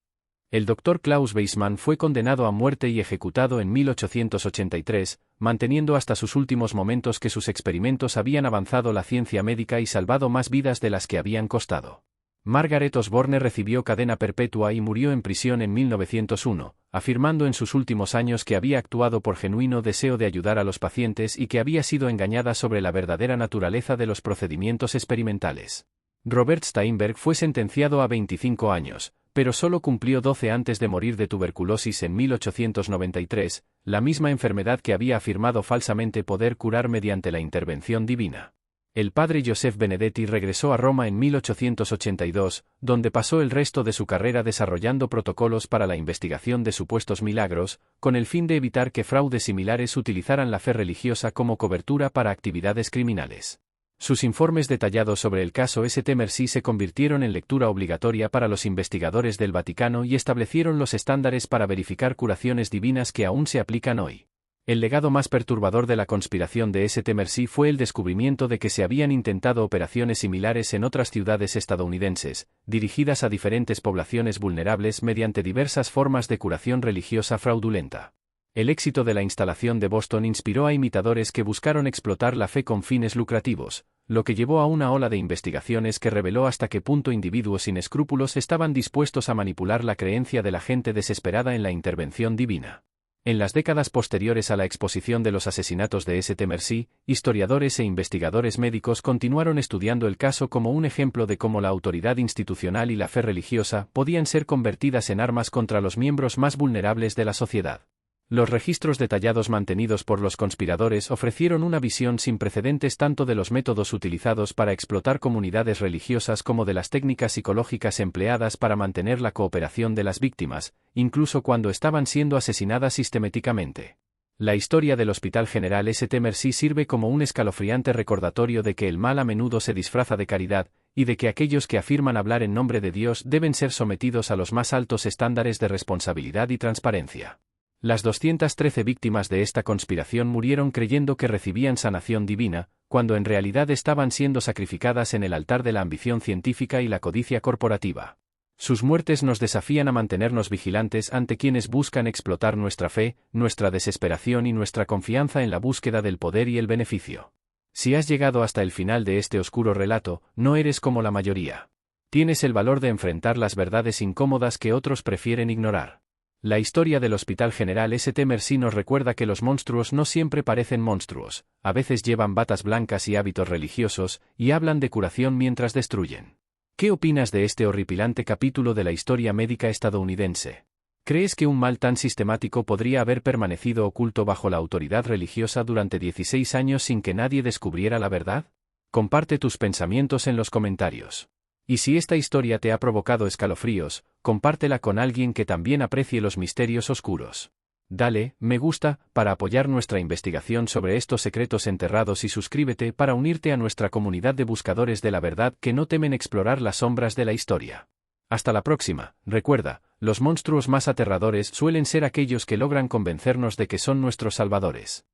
El Dr. Klaus Weissmann fue condenado a muerte y ejecutado en 1883, manteniendo hasta sus últimos momentos que sus experimentos habían avanzado la ciencia médica y salvado más vidas de las que habían costado. Margaret Osborne recibió cadena perpetua y murió en prisión en 1901, afirmando en sus últimos años que había actuado por genuino deseo de ayudar a los pacientes y que había sido engañada sobre la verdadera naturaleza de los procedimientos experimentales. Robert Steinberg fue sentenciado a 25 años, pero solo cumplió 12 antes de morir de tuberculosis en 1893, la misma enfermedad que había afirmado falsamente poder curar mediante la intervención divina. El padre Joseph Benedetti regresó a Roma en 1882, donde pasó el resto de su carrera desarrollando protocolos para la investigación de supuestos milagros, con el fin de evitar que fraudes similares utilizaran la fe religiosa como cobertura para actividades criminales. Sus informes detallados sobre el caso St. Merci se convirtieron en lectura obligatoria para los investigadores del Vaticano y establecieron los estándares para verificar curaciones divinas que aún se aplican hoy. El legado más perturbador de la conspiración de St. Merci fue el descubrimiento de que se habían intentado operaciones similares en otras ciudades estadounidenses, dirigidas a diferentes poblaciones vulnerables mediante diversas formas de curación religiosa fraudulenta. El éxito de la instalación de Boston inspiró a imitadores que buscaron explotar la fe con fines lucrativos, lo que llevó a una ola de investigaciones que reveló hasta qué punto individuos sin escrúpulos estaban dispuestos a manipular la creencia de la gente desesperada en la intervención divina. En las décadas posteriores a la exposición de los asesinatos de St. Merci, historiadores e investigadores médicos continuaron estudiando el caso como un ejemplo de cómo la autoridad institucional y la fe religiosa podían ser convertidas en armas contra los miembros más vulnerables de la sociedad. Los registros detallados mantenidos por los conspiradores ofrecieron una visión sin precedentes tanto de los métodos utilizados para explotar comunidades religiosas como de las técnicas psicológicas empleadas para mantener la cooperación de las víctimas, incluso cuando estaban siendo asesinadas sistemáticamente. La historia del Hospital General St. Merci sirve como un escalofriante recordatorio de que el mal a menudo se disfraza de caridad, y de que aquellos que afirman hablar en nombre de Dios deben ser sometidos a los más altos estándares de responsabilidad y transparencia. Las 213 víctimas de esta conspiración murieron creyendo que recibían sanación divina, cuando en realidad estaban siendo sacrificadas en el altar de la ambición científica y la codicia corporativa. Sus muertes nos desafían a mantenernos vigilantes ante quienes buscan explotar nuestra fe, nuestra desesperación y nuestra confianza en la búsqueda del poder y el beneficio. Si has llegado hasta el final de este oscuro relato, no eres como la mayoría. Tienes el valor de enfrentar las verdades incómodas que otros prefieren ignorar. La historia del Hospital General St. Merci nos recuerda que los monstruos no siempre parecen monstruos, a veces llevan batas blancas y hábitos religiosos, y hablan de curación mientras destruyen. ¿Qué opinas de este horripilante capítulo de la historia médica estadounidense? ¿Crees que un mal tan sistemático podría haber permanecido oculto bajo la autoridad religiosa durante 16 años sin que nadie descubriera la verdad? Comparte tus pensamientos en los comentarios. Y si esta historia te ha provocado escalofríos, compártela con alguien que también aprecie los misterios oscuros. Dale, me gusta, para apoyar nuestra investigación sobre estos secretos enterrados y suscríbete para unirte a nuestra comunidad de buscadores de la verdad que no temen explorar las sombras de la historia. Hasta la próxima. Recuerda, los monstruos más aterradores suelen ser aquellos que logran convencernos de que son nuestros salvadores.